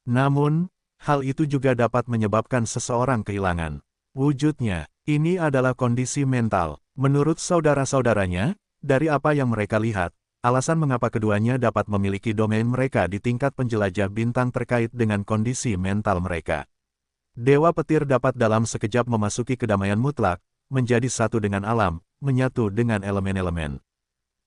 Namun, hal itu juga dapat menyebabkan seseorang kehilangan wujudnya. Ini adalah kondisi mental. Menurut saudara-saudaranya, dari apa yang mereka lihat, alasan mengapa keduanya dapat memiliki domain mereka di tingkat penjelajah bintang terkait dengan kondisi mental mereka. Dewa petir dapat dalam sekejap memasuki kedamaian mutlak, menjadi satu dengan alam, menyatu dengan elemen-elemen.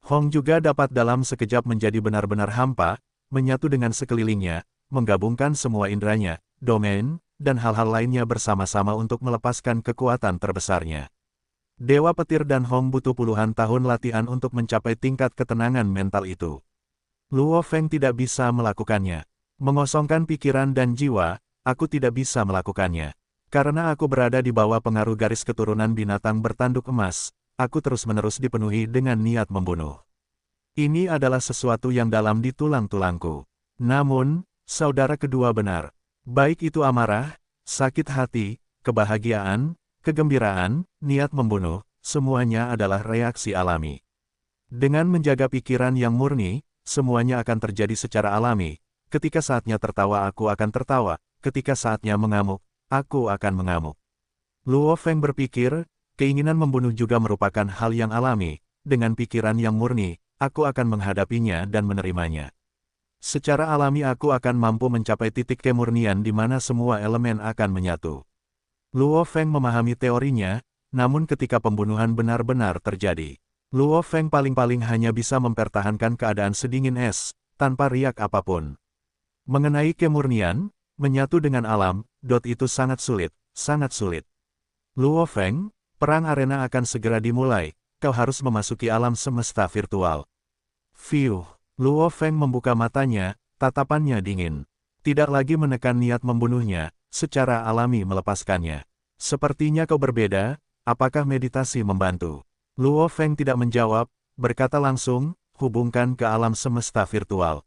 Hong juga dapat dalam sekejap menjadi benar-benar hampa, menyatu dengan sekelilingnya, menggabungkan semua inderanya, domain, dan hal-hal lainnya bersama-sama untuk melepaskan kekuatan terbesarnya. Dewa petir dan Hong butuh puluhan tahun latihan untuk mencapai tingkat ketenangan mental itu. Luo Feng tidak bisa melakukannya. Mengosongkan pikiran dan jiwa, aku tidak bisa melakukannya. Karena aku berada di bawah pengaruh garis keturunan binatang bertanduk emas, aku terus-menerus dipenuhi dengan niat membunuh. Ini adalah sesuatu yang dalam di tulang-tulangku. Namun, saudara kedua benar. Baik itu amarah, sakit hati, kebahagiaan, kegembiraan, niat membunuh, semuanya adalah reaksi alami. Dengan menjaga pikiran yang murni, semuanya akan terjadi secara alami. Ketika saatnya tertawa aku akan tertawa, ketika saatnya mengamuk, aku akan mengamuk. Luo Feng berpikir, keinginan membunuh juga merupakan hal yang alami. Dengan pikiran yang murni, aku akan menghadapinya dan menerimanya. Secara alami aku akan mampu mencapai titik kemurnian di mana semua elemen akan menyatu. Luo Feng memahami teorinya, namun ketika pembunuhan benar-benar terjadi, Luo Feng paling-paling hanya bisa mempertahankan keadaan sedingin es, tanpa riak apapun. Mengenai kemurnian, menyatu dengan alam, itu sangat sulit, sangat sulit. Luo Feng, perang arena akan segera dimulai, kau harus memasuki alam semesta virtual. Fiuh. Luo Feng membuka matanya, tatapannya dingin. Tidak lagi menekan niat membunuhnya, secara alami melepaskannya. Sepertinya kau berbeda, apakah meditasi membantu? Luo Feng tidak menjawab, berkata langsung, hubungkan ke alam semesta virtual.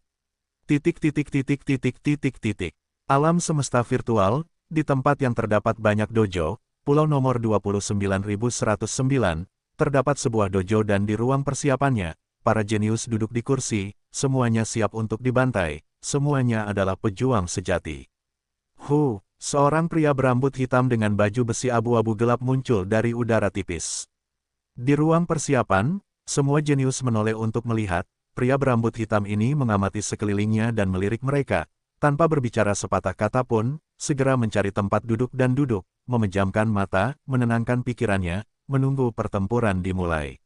Alam semesta virtual, di tempat yang terdapat banyak dojo, pulau nomor 29109, terdapat sebuah dojo dan di ruang persiapannya, para jenius duduk di kursi, semuanya siap untuk dibantai, semuanya adalah pejuang sejati. Seorang pria berambut hitam dengan baju besi abu-abu gelap muncul dari udara tipis. Di ruang persiapan, semua jenius menoleh untuk melihat, pria berambut hitam ini mengamati sekelilingnya dan melirik mereka, tanpa berbicara sepatah kata pun, segera mencari tempat duduk dan duduk, memejamkan mata, menenangkan pikirannya, menunggu pertempuran dimulai.